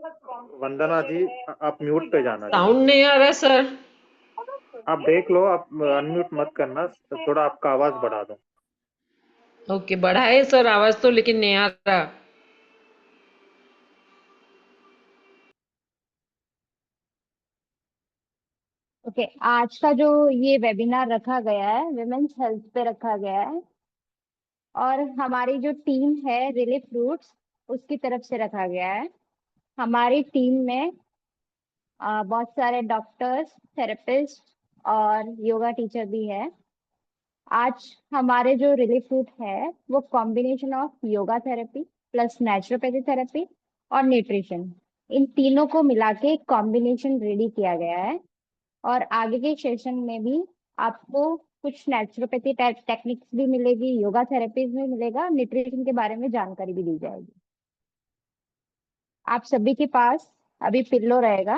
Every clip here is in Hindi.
वंदना जी, आप म्यूट पे जाना जी। साउंड नहीं आ रहा सर। आप देख लो, आप अनम्यूट मत करना, थोड़ा आपका आवाज बढ़ा दो। ओके, बढ़ाए सर आवाज तो, लेकिन नहीं आ रहा। ओके, आज का जो ये वेबिनार रखा गया है विमेन्स हेल्थ पे रखा गया है, और हमारी जो टीम है रिलीफ रूट्स उसकी तरफ से रखा गया है। हमारी टीम में बहुत सारे डॉक्टर्स, थेरेपिस्ट और योगा टीचर भी है। आज हमारे जो रिलीफ रूट है वो combination of yoga therapy plus naturopathy therapy और न्यूट्रिशन, इन तीनों को मिला के एक कॉम्बिनेशन रेडी किया गया है। और आगे के सेशन में भी आपको कुछ नेचुरोपैथी टेक्निक्स भी मिलेगी, योगा थेरेपीज भी मिलेगा, न्यूट्रिशन के बारे में जानकारी भी दी जाएगी। आप सभी के पास अभी पिल्लो रहेगा,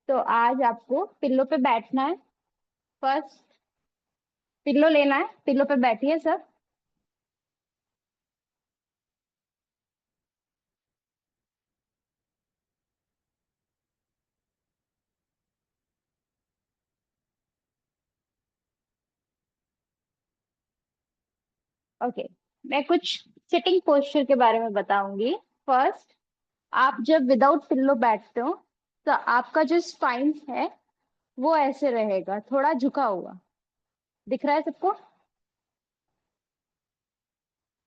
तो आज आपको पिल्लो पे बैठना है। फर्स्ट पिल्लो लेना है, पिल्लो पे बैठिए सब। ओके, मैं कुछ सिटिंग पोस्चर के बारे में बताऊंगी। फर्स्ट, आप जब विदाउट पिल्लो बैठते हो तो आपका जो स्पाइन है वो ऐसे रहेगा, थोड़ा झुका हुआ। दिख रहा है सबको?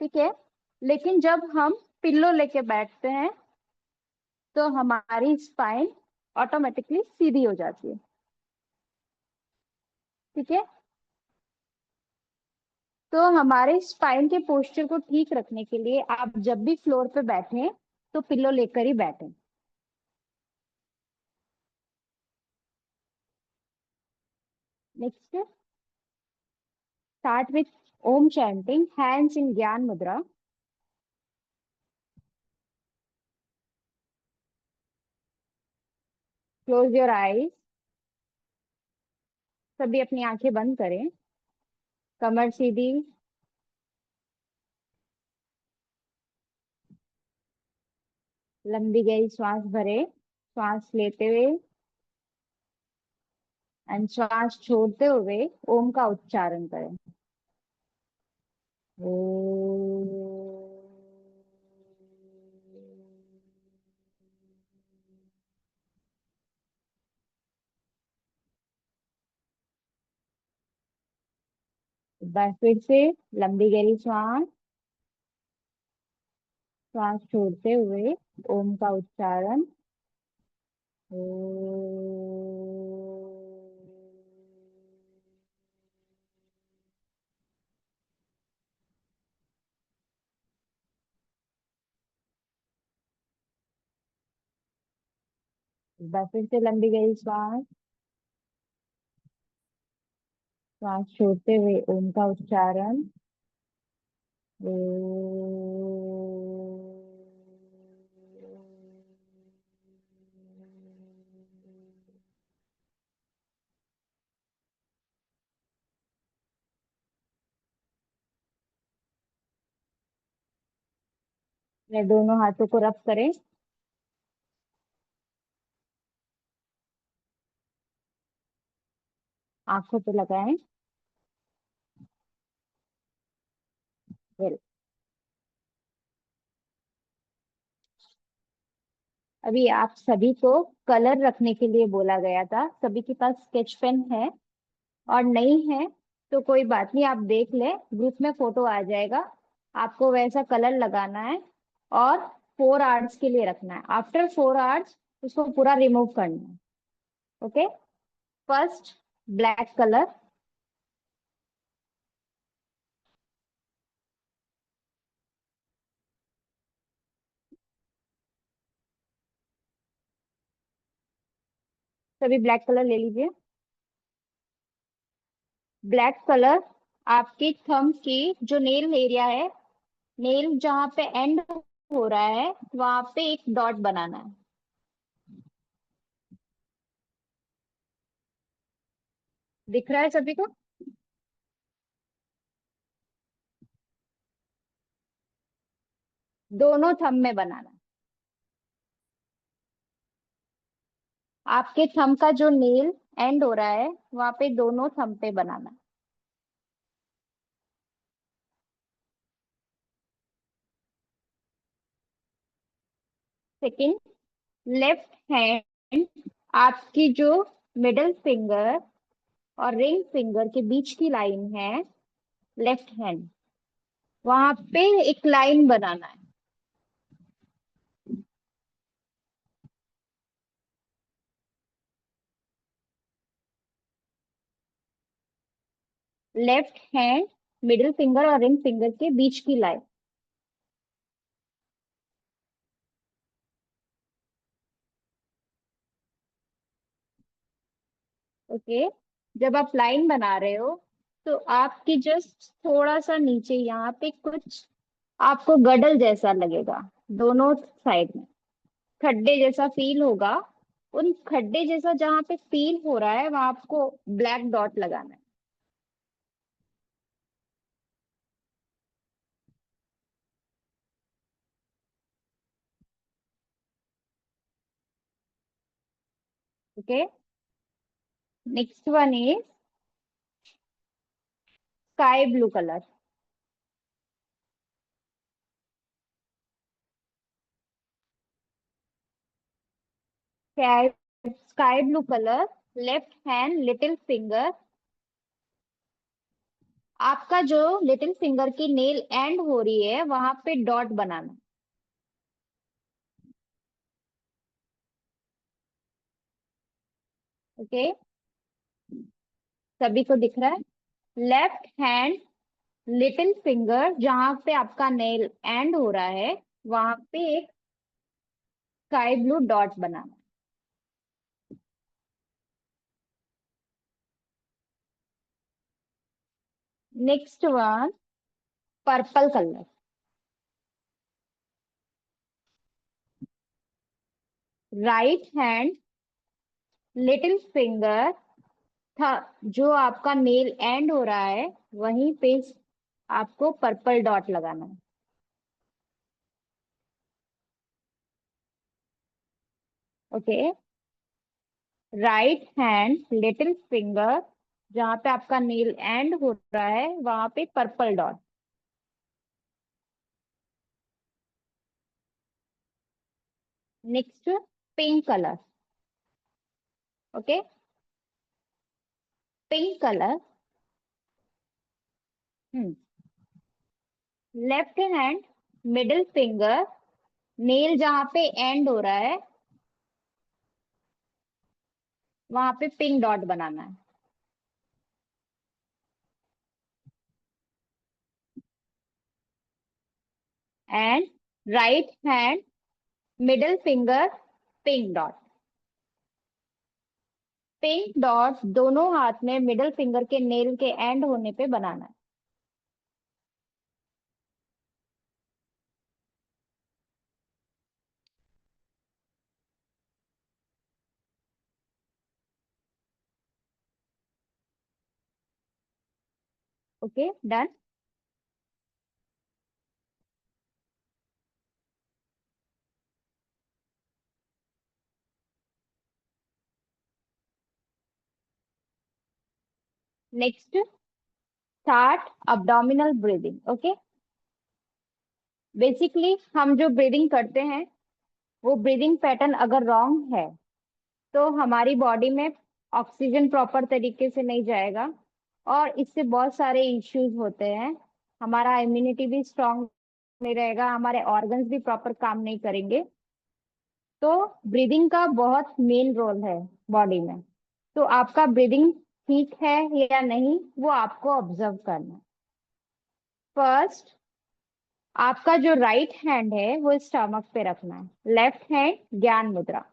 ठीक है। लेकिन जब हम पिल्लो लेके बैठते हैं तो हमारी स्पाइन ऑटोमेटिकली सीधी हो जाती है। ठीक है। तो हमारे स्पाइन के पोस्चर को ठीक रखने के लिए आप जब भी फ्लोर पे बैठे तो पिल्लो लेकर ही बैठें। Next, start with Om chanting, hands in gyan mudra. Close your eyes. सभी अपनी आंखें बंद करें, कमर सीधी। लंबी गहरी श्वास भरे, श्वास लेते हुए एंड श्वास छोड़ते हुए ओम का उच्चारण करें। एक बार फिर से लंबी गहरी श्वास, श्वास छोड़ते हुए ओम का उच्चारण। एक बार फिर से लंबी गहरी श्वास, श्वास छोड़ते हुए ओम का उच्चारण। अपने दोनों हाथों को रब करें, आंखों पे लगाएं। वेल, अभी आप सभी को कलर रखने के लिए बोला गया था। सभी के पास स्केच पेन है, और नहीं है तो कोई बात नहीं, आप देख ले, ग्रुप में फोटो आ जाएगा। आपको वैसा कलर लगाना है और 4 आवर्स के लिए रखना है। आफ्टर 4 आवर्स उसको पूरा रिमूव करना है। ओके। First, black colour. सभी ब्लैक कलर ले लीजिए। ब्लैक कलर आपके थंब की जो नेल एरिया है, नेल जहाँ पे एंड हो रहा है वहां पे एक डॉट बनाना है। दिख रहा है सभी को? दोनों थंब में बनाना है। आपके थंब का जो नेल एंड हो रहा है वहां पे दोनों थंब पे बनाना है। सेकंड, लेफ्ट हैंड आपकी जो मिडिल फिंगर और रिंग फिंगर के बीच की लाइन है, लेफ्ट हैंड, वहां पे एक लाइन बनाना है। लेफ्ट हैंड मिडिल फिंगर और रिंग फिंगर के बीच की लाइन। ओके, जब आप लाइन बना रहे हो तो आपकी जस्ट थोड़ा सा नीचे यहाँ पे कुछ आपको गडल जैसा लगेगा, दोनों साइड में खड्डे जैसा फील होगा। उन खड्डे जैसा जहाँ पे फील हो रहा है वहां आपको ब्लैक डॉट लगाना है। Okay, next one is sky blue colour. Sky blue colour, left hand little finger, आपका जो लिटिल फिंगर की नेल एंड हो रही है वहां पे डॉट बनाना। ओके, सभी को दिख रहा है? लेफ्ट हैंड लिटिल फिंगर जहां पे आपका नेल एंड हो रहा है वहां पे एक स्काई ब्लू डॉट बनाना। Next one, purple colour. Right hand little finger था, जो आपका नेल एंड हो रहा है वहीं पे आपको पर्पल डॉट लगाना है। Okay, right hand little finger जहां पे आपका नेल एंड हो रहा है वहां पे purple dot. Next, pink colour. Okay, pink colour, left hand middle finger, nail जहां पे एंड हो रहा है वहां पे पिंक डॉट बनाना है। And right hand middle finger, pink dot. Pink dot दोनों हाथ में मिडिल फिंगर के नेल के एंड होने पे बनाना है। Okay, done. Next, start abdominal breathing. Okay, basically हम जो ब्रीदिंग करते हैं वो ब्रीदिंग पैटर्न अगर रॉन्ग है तो हमारी बॉडी में ऑक्सीजन प्रॉपर तरीके से नहीं जाएगा और इससे बहुत सारे इश्यूज होते हैं। हमारा इम्यूनिटी भी स्ट्रांग नहीं रहेगा, हमारे ऑर्गन्स भी प्रॉपर काम नहीं करेंगे। तो ब्रीदिंग का बहुत मेन रोल है बॉडी में। तो आपका ब्रीदिंग ठीक है या नहीं वो आपको ऑब्जर्व करना है। फर्स्ट, आपका जो राइट हैंड है वो स्टमक पे रखना है। लेफ्ट हैंड ज्ञान मुद्रा।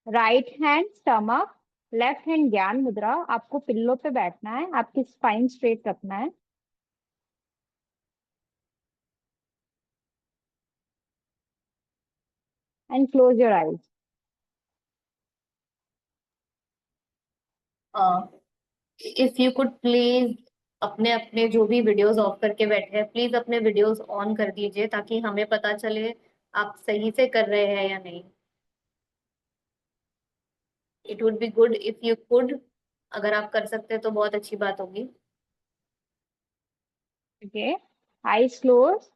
Right hand stomach, left hand ज्ञान मुद्रा। आपको पिल्लो पे बैठना है, आपकी स्पाइन स्ट्रेट रखना है। And close your eyes. If you could please अपने अपने जो भी वीडियोस ऑफ करके बैठे हैं प्लीज अपने वीडियोस ऑन कर दीजिए ताकि हमें पता चले आप सही से कर रहे हैं या नहीं। It would be good if you could, अगर आप कर सकते हैं तो बहुत अच्छी बात होगी। Okay, eyes close.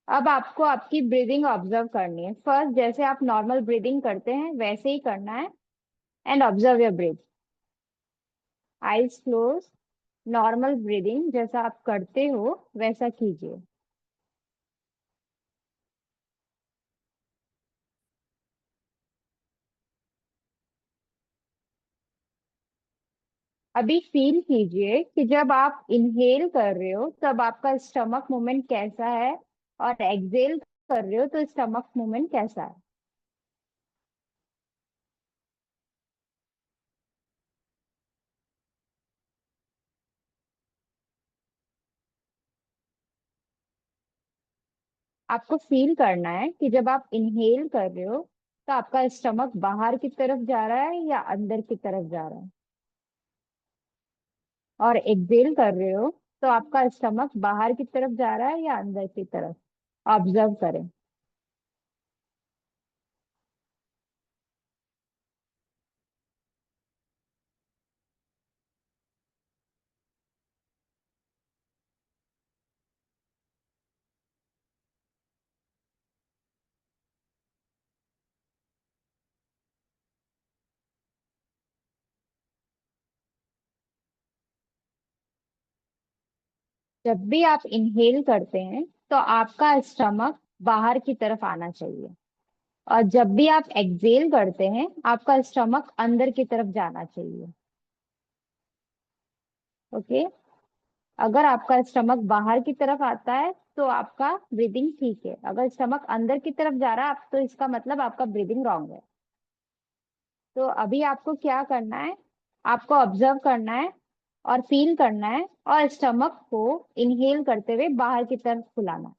अब आपको आपकी ब्रीदिंग ऑब्जर्व करनी है। फर्स्ट जैसे आप नॉर्मल ब्रीदिंग करते हैं वैसे ही करना है, and observe your breathe. Eyes close, normal breathing जैसा आप करते हो वैसा कीजिए। अभी फील कीजिए कि जब आप इनहेल कर रहे हो तब आपका स्टमक मूवमेंट कैसा है, और एक्सहेल कर रहे हो तो स्टमक मूवमेंट कैसा है। आपको फील करना है कि जब आप इनहेल कर रहे हो तो आपका स्टमक बाहर की तरफ जा रहा है या अंदर की तरफ जा रहा है, और एक्सहेल कर रहे हो तो आपका स्टमक बाहर की तरफ जा रहा है या अंदर की तरफ। ऑब्जर्व करें। जब भी आप इनहेल करते हैं तो आपका स्टमक बाहर की तरफ आना चाहिए, और जब भी आप एक्सहेल करते हैं आपका स्टमक अंदर की तरफ जाना चाहिए। ओके, अगर आपका स्टमक बाहर की तरफ आता है तो आपका ब्रीदिंग ठीक है, अगर स्टमक अंदर की तरफ जा रहा है तो इसका मतलब आपका ब्रीदिंग रॉन्ग है। तो अभी आपको क्या करना है, आपको ऑब्जर्व करना है और फील करना है, और स्टमक को इनहेल करते हुए बाहर की तरफ फुलाना।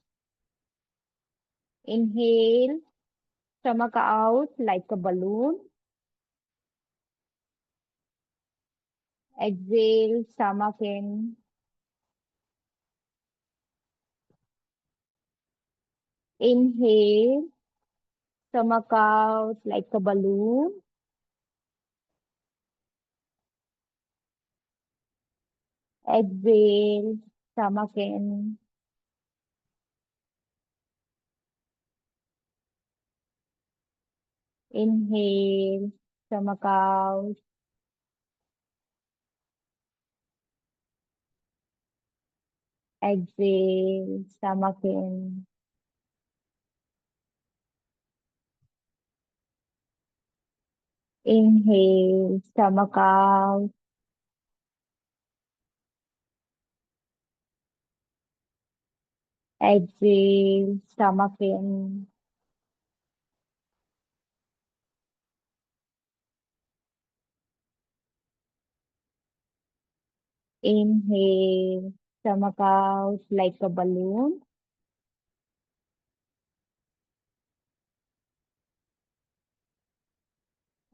Inhale, stomach out like a balloon. Exhale, stomach in. Inhale, stomach out like a balloon. Exhale, stomach in. Inhale, stomach out. Exhale, stomach in. Inhale, stomach out. Exhale, stomach in. Inhale, stomach out like a balloon.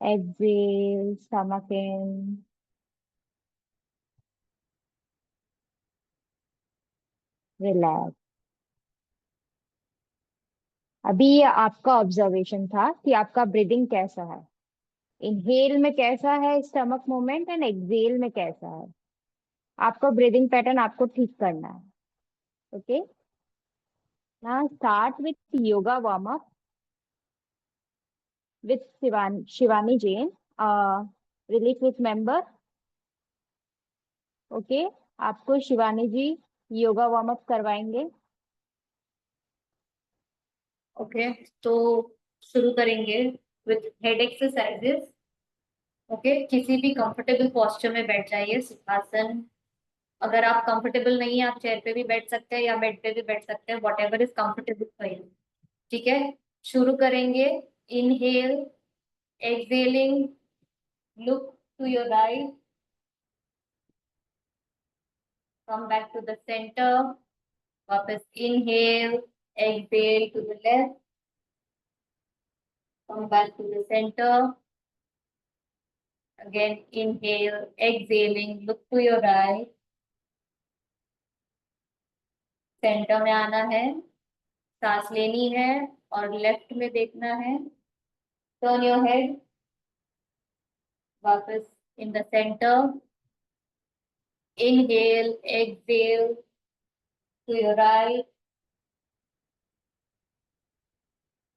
Exhale, stomach in. Relax. अभी ये आपका ऑब्जर्वेशन था कि आपका ब्रीदिंग कैसा है। इनहेल में कैसा है स्टमक मूवमेंट, एंड एक्सहेल में कैसा है। आपको ब्रीदिंग पैटर्न आपको ठीक करना है। Okay, now start with yoga warm up with Shivani Jain, relief with member. Okay, आपको शिवानी जी योगा वार्म अप करवाएंगे। ओके, तो शुरू करेंगे विथ हेड एक्सरसाइजेस। ओके, किसी भी कंफर्टेबल पोस्चर में बैठ जाइए, सुखासन। अगर आप कंफर्टेबल नहीं है, आप चेयर पे भी बैठ सकते हैं या बेड पे भी बैठ सकते हैं, whatever is comfortable for you. ठीक है, शुरू करेंगे। Inhale, exhaling, look to your right, come back to the centre. वापस inhale, exhale to the left, come back to the centre. Again inhale, exhaling, look to your right, centre में आना है, सांस लेनी है, और लेफ्ट में देखना है। टर्न योर हेड वापस in the centre. Inhale, exhale to your right,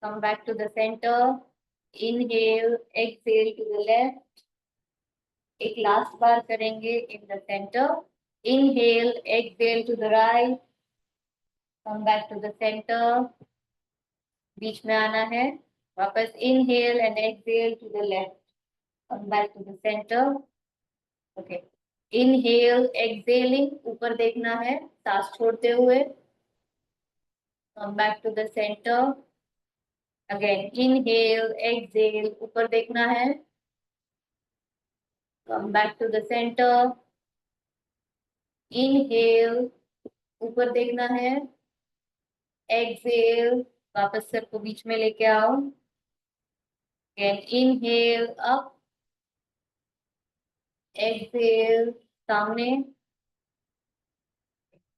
come back to the center, inhale, exhale to the left, एक लास्ट बार करेंगे in the center, inhale, exhale to the right, come back to the center, बीच में आना है, वापस inhale and exhale to the left, come back to the center, okay, inhale, exhaling, ऊपर देखना है, सांस छोड़ते हुए, come back to the center, again inhale, exhale, ऊपर देखना है, come back to the center, inhale, ऊपर देखना है, exhale, वापस सर को बीच में लेके आओ, again inhale up, exhale सामने,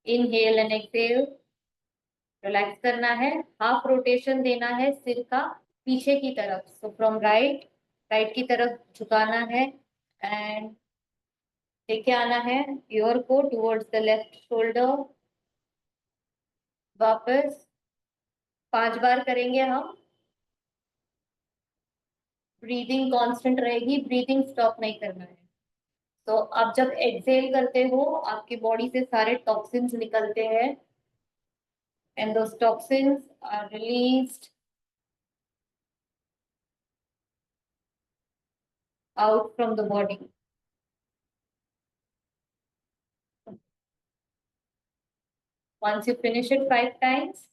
inhale and exhale, रिलैक्स करना है, हाफ रोटेशन देना है सिर का पीछे की तरफ, सो फ्रॉम राइट की तरफ झुकाना है एंड लेके आना है योर को टुवर्ड्स द लेफ्ट शोल्डर, वापस 5 बार करेंगे हम, ब्रीदिंग कांस्टेंट रहेगी, ब्रीदिंग स्टॉप नहीं करना है। तो आप जब एक्सहेल करते हो आपकी बॉडी से सारे टॉक्सिन्स निकलते हैं and those toxins are released out from the body. Once you finish it 5 times,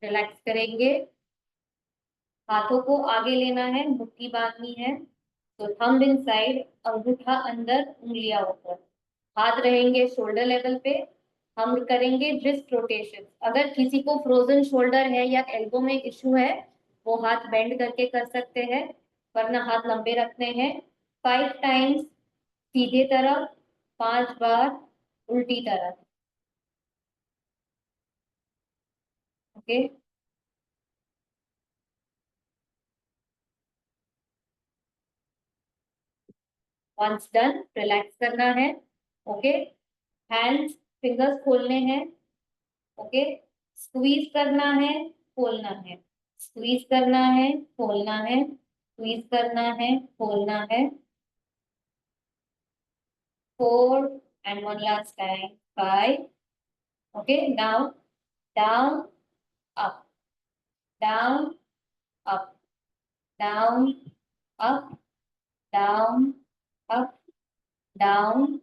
relax करेंगे, हाथों को आगे लेना है, मुट्ठी बांधनी है, तो थंब इनसाइड, अंगूठा अंदर, उंगलियां ऊपर, हाथ रहेंगे शोल्डर लेवल पे, हम करेंगे रिस्ट रोटेशन। अगर किसी को फ्रोजन शोल्डर है या एल्बो में इशू है वो हाथ बेंड करके कर सकते हैं, वरना हाथ लंबे रखने हैं। 5 टाइम्स सीधे तरफ, 5 बार उल्टी तरफ, ओके। वंस डन, रिलैक्स करना है, ओके। हैंड्स, फिंगर्स खोलने हैं, ओके। स्क्वीज करना है, खोलना है, स्क्वीज करना है, खोलना है, स्क्वीज करना है, खोलना है। 4 and one last time, 5, okay। Now down, up, down, up, down, up, down, up, down,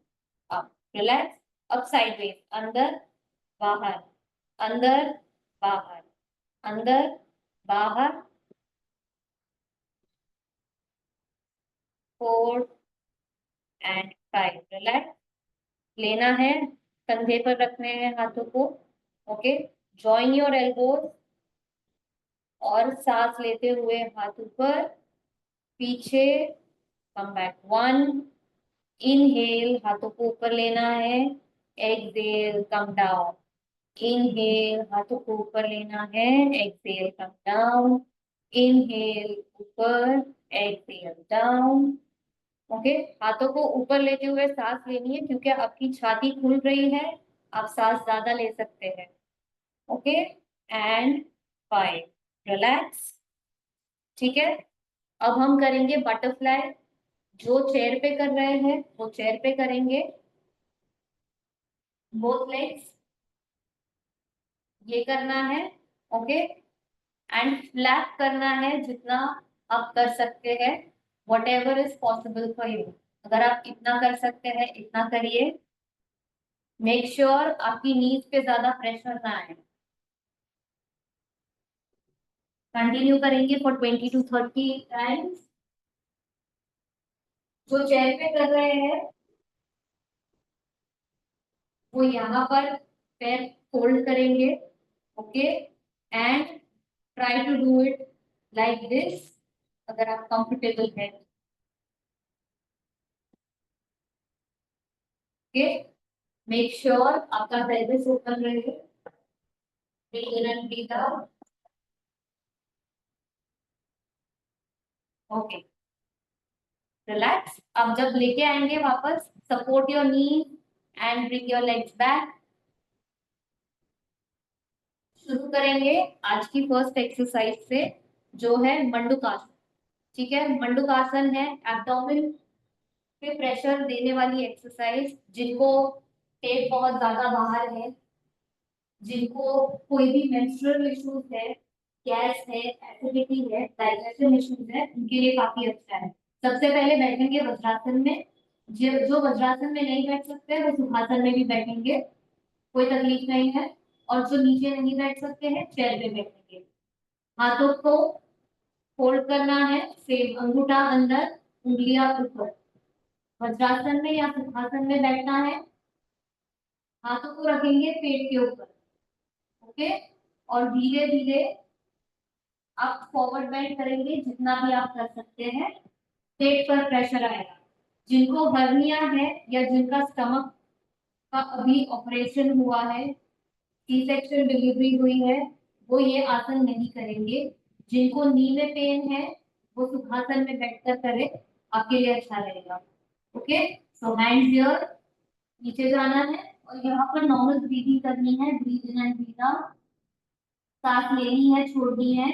up, relax, up sideways, अंदर बाहर, अंदर बाहर, अंदर बाहर। 4 and 5, रिलैक्स, लेना है, कंधे पर रखने हैं हाथों को, ओके। जॉइन योर एल्बोज और सांस लेते हुए हाथ ऊपर पीछे, कम बैक। 1, इनहेल, हाथों को ऊपर लेना है, एक्सहेल, कम डाउन, इनहेल, हाथों को ऊपर लेना है, एक्सहेल, कम डाउन, इनहेल, ऊपर, एक्सहेल, डाउन, ओके। हाथों को ऊपर लेते हुए सांस लेनी है क्योंकि आपकी छाती खुल रही है, आप सांस ज्यादा ले सकते हैं, ओके। एंड 5, रिलैक्स, ठीक है। अब हम करेंगे बटरफ्लाई, जो चेयर पे कर रहे हैं वो चेयर पे करेंगे, बोथ लेग्स, ये करना है, ओके। एंड फ्लैप करना है जितना आप कर सकते हैं, what ever is possible for you. अगर आप इतना कर सकते हैं इतना करिए, मेक श्योर आपकी नीज पे ज्यादा प्रेशर ना आए। कंटिन्यू करेंगे फॉर 20 to 30 टाइम्स। जो चेयर पे कर रहे हैं वो यहाँ पर पैर फोल्ड करेंगे, okay. And try to do it like this, अगर आप कंफर्टेबल है, ओके। मेक श्योर आपका पेल्विस ओपन रहे, breathe in and breathe out, okay, relax. अब जब लेके आएंगे वापस, support your knee and bring your legs back. शुरू करेंगे आज की फर्स्ट एक्सरसाइज से, जो है मंडूकासन। ठीक है, मंडूकासन है एब्डोमेन पे प्रेशर देने वाली एक्सरसाइज। जिनको पेट बहुत ज्यादा बाहर है, जिनको कोई भी मेंस्ट्रुअल इश्यूज है, गैस है, एसिडिटी है, डाइजेशन इश्यूज है, उनके लिए काफी अच्छा है। सबसे पहले बैठेंगे वज्रासन में। जो वज्रासन में नहीं बैठ सकते वो सुखासन में भी बैठेंगे, कोई तकलीफ नहीं है। और जो नीचे नहीं बैठ सकते हैं चेयर पे बैठेंगे। हाथों को फोल्ड करना है, सेम अंगूठा अंदर, उंगलियां ऊपर। वज्रासन में या सुखासन में बैठना है, हाथों को रखेंगे पेट के ऊपर। ओके, और धीरे धीरे आप फॉरवर्ड बेंड करेंगे जितना भी आप कर सकते हैं। पेट पर प्रेशर आएगा। जिनको हर्निया है या जिनका स्टमक का अभी ऑपरेशन हुआ है, सी सेक्शन डिलीवरी हुई है, वो ये आसन नहीं करेंगे। जिनको नी में पेन है वो सुखासन में बैठकर करें, आपके लिए अच्छा रहेगा। ओके, सो हैंड्स हियर, नीचे जाना है और यहाँ पर नॉर्मल ब्रीदिंग करनी है। Breathe in and breathe out, सांस लेनी है, छोड़नी है।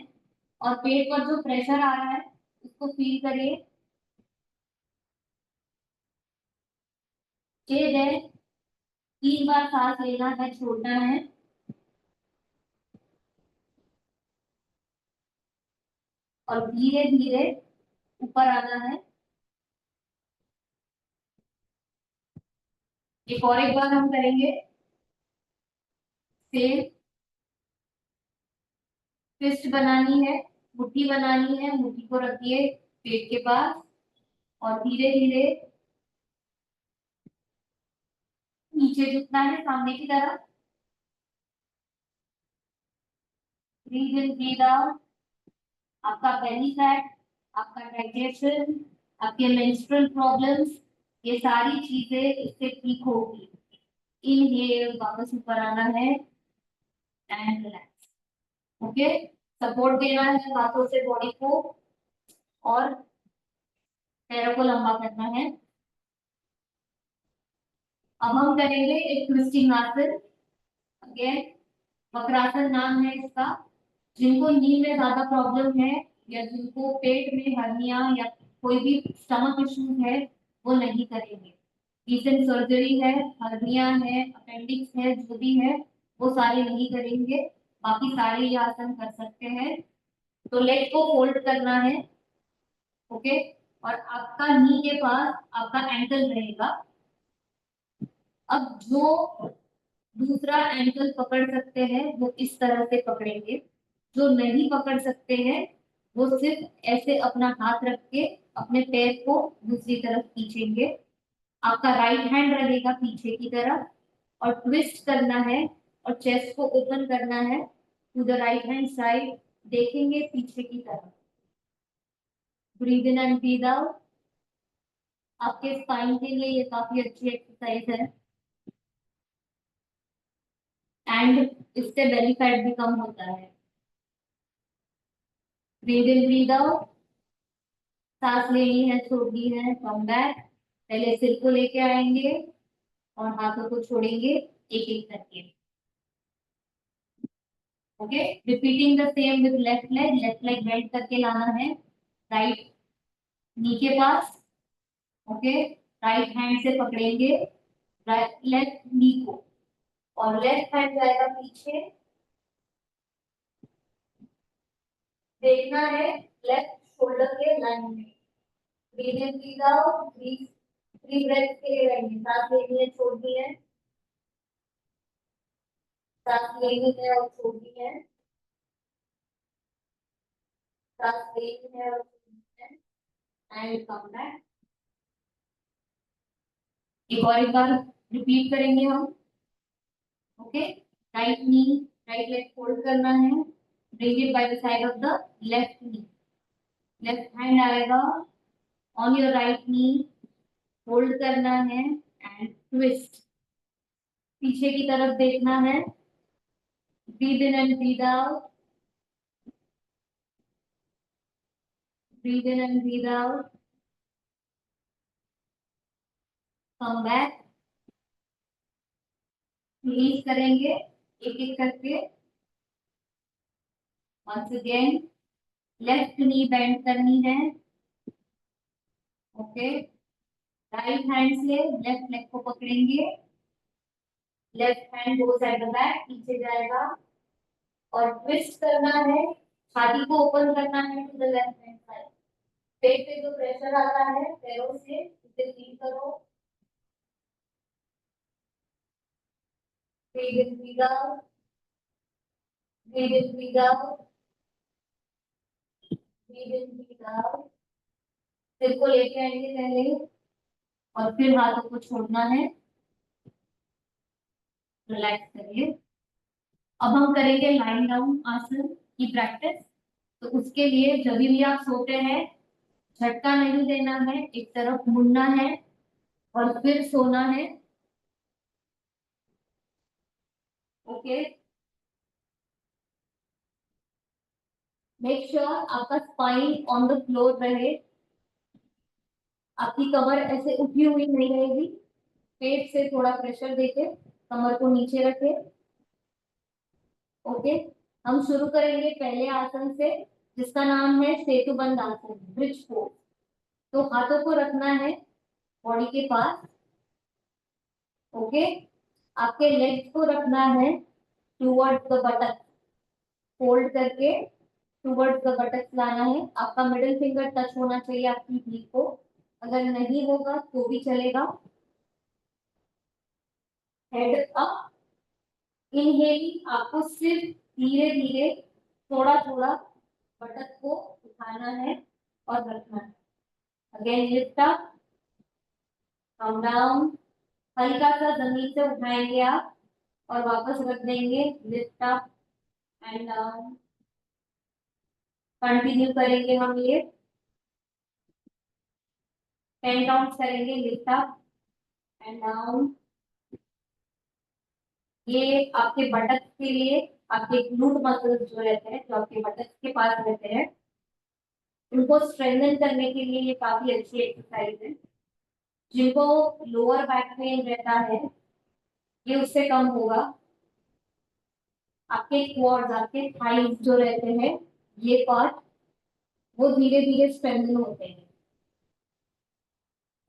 और पेट पर जो प्रेशर आ रहा है उसको फील करिए। तेज है, 3 बार सांस लेना है, छोड़ना है। और धीरे धीरे ऊपर आना है। एक बार हम करेंगे। सेम फिस्ट बनानी है, मुट्ठी बनानी है, मुट्ठी को रखिए पेट के पास और धीरे धीरे नीचे झुकना है सामने की तरफ। Breathe in breathe out. आपका बेली फैट, आपका डाइजेशन, आपके मेंस्ट्रुअल प्रॉब्लम्स, ये सारी चीजें इससे ठीक होगी। इनहेल, वापस ऊपर आना है एंड रिलैक्स। ओके, सपोर्ट देना है हाथों से बॉडी को और पैरों को लंबा करना है। अब हम करेंगे एक ट्विस्टिंग आसन। अगेन, वक्रासन नाम है इसका। जिनको नी में ज्यादा प्रॉब्लम है या जिनको पेट में हर्निया या कोई भी स्टमक इश्यूज है वो नहीं करेंगे। रिसेंट सर्जरी है, हर्निया है, अपेंडिक्स है, जो भी है वो सारे नहीं करेंगे। बाकी सारे ये आसन कर सकते हैं। तो लेग को फोल्ड करना है। ओके, और आपका नी के पास आपका एंकल रहेगा। अब जो दूसरा एंकल पकड़ सकते हैं वो इस तरह से पकड़ेंगे। जो नहीं पकड़ सकते हैं वो सिर्फ ऐसे अपना हाथ रख के अपने पैर को दूसरी तरफ खींचेंगे। आपका राइट हैंड रहेगा पीछे की तरफ और ट्विस्ट करना है और चेस्ट को ओपन करना है to the right hand side. देखेंगे पीछे की तरफ। Breathe in and breathe out. आपके स्पाइन के लिए ये काफी अच्छी एक्सरसाइज है एंड इससे बेली फैट भी कम होता है। Breathe in breathe out. सांस लेनी है, छोड़नी है, कम बैक। पहले सिर को लेके आएंगे और हाथों को छोड़ेंगे एक एक करके। Okay, repeating the same with left leg. Left leg bend करके लाना है राइट नी के पास। ओके, राइट हैंड से पकड़ेंगे राइट लेफ्ट नी को और लेफ्ट हैंड जाएगा पीछे। देखना है लेफ्ट शोल्डर के लाइन में। Breathe in breathe out. Three breath के लिए रहेंगे। सांस लेनी है, छोड़नी है, सांस लेनी है और छोड़नी है, सांस लेनी है और छोड़नी है एंड कम बैक। एक बार रिपीट करेंगे हम। Okay, right knee, right leg fold करना है। Bring it by the side of the left knee. Left hand आएगा on your right knee, hold करना है एंड ट्विस्ट। पीछे की तरफ देखना है। Breathe in and breathe out. breathe in and breathe out, come back, release करेंगे एक एक करके। once again left knee bend करनी है, ओके। राइट हैंड से लेफ्ट लेग को पकड़ेंगे, left hand goes at the back, पीछे जाएगा और ट्विस्ट करना है, छाती को ओपन करना है to the left hand side. पेट पे जो प्रेशर आता है पैरों से उसे फील करो। breathe in, breathe out, breathe in, breathe out, breathe in, breathe out। सिर को लेके आएंगे पहले और फिर हाथों को छोड़ना है, रिलैक्स करिए। अब हम करेंगे लाइन डाउन आसन की प्रैक्टिस। तो उसके लिए जब भी आप सोते हैं झटका नहीं देना है, एक तरफ मुड़ना है और फिर सोना है, ओके। मेक श्योर आपका स्पाइन ऑन द फ्लोर रहे, आपकी कमर ऐसे उठी हुई नहीं रहेगी। पेट से थोड़ा प्रेशर देके कमर को नीचे रखे, ओके। हम शुरू करेंगे पहले आसन से जिसका नाम है सेतुबंध आसन, ब्रिज पोज। तो हाथों को रखना है बॉडी के पास, ओके। आपके लेग्स को रखना है टूवर्ड्स द बटक, फोल्ड करके टूवर्ड्स द बटक लाना है। आपका मिडिल फिंगर टच होना चाहिए आपकी हील को, अगर नहीं होगा तो भी चलेगा। हेड अप, इनहेलिंग, आपको सिर्फ धीरे धीरे थोड़ा थोड़ा बटक को उठाना है और रखना है। Again lift up, come down, हल्का सा जमीन से उठाएंगे आप और वापस रख देंगे, lift up and down. Continue करेंगे हम ये 10 काउंट्स करेंगे, लिफ्ट अप एंड डाउन। ये आपके बटक के लिए, आपके ग्लूट मसल्स जो रहते हैं, जो आपके बटक के पास रहते हैं, उनको स्ट्रेंथन करने के लिए ये काफी अच्छी एक्सरसाइज है। जिनको लोअर बैक पेन रहता है ये उससे कम होगा। आपके क्वाड्स, आपके थाइज जो रहते हैं ये पार्ट, वो धीरे धीरे स्ट्रेंथन होते हैं,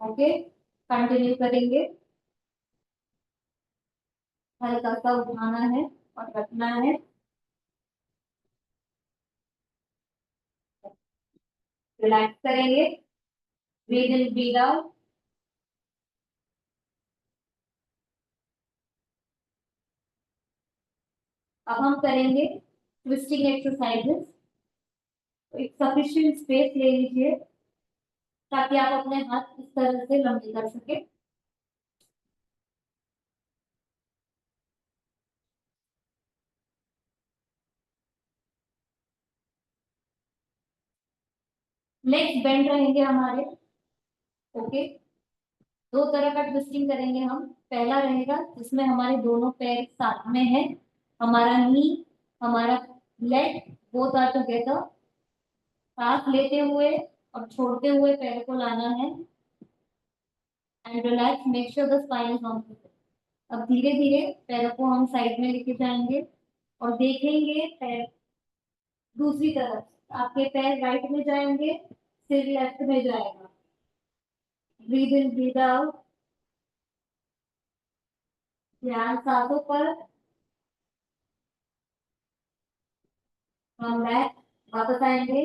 ओके। कंटिन्यू करेंगे, हल्का सा उठाना है और रखना है, रिलैक्स करेंगे, ब्रीथ इन ब्रीथ आउट। अब हम करेंगे ट्विस्टिंग एक्सरसाइजेस। तो एक सफिशिएंट स्पेस ले लीजिए ताकि आप अपने हाथ इस तरह से लंबे कर सके। लेग्स बेंड रहेंगे हमारे, ओके। दो तरह का ट्विस्टिंग करेंगे हम। पहला रहेगा जिसमें हमारे दोनों पैर साथ में है, हमारा नी, हमारा लेग बोथ आर टुगेदर। सांस लेते हुए और छोड़ते हुए पैर को लाना है and relax, make sure the spine is on. अब धीरे धीरे पैरों को हम साइड में लेके जाएंगे और देखेंगे पैर दूसरी तरफ। आपके पैर राइट में जाएंगे, सिर लेफ्ट में जाएगा। ब्रीथ इन ब्रीथ आउट, ध्यान सांसों पर। हम बैक वापस आएंगे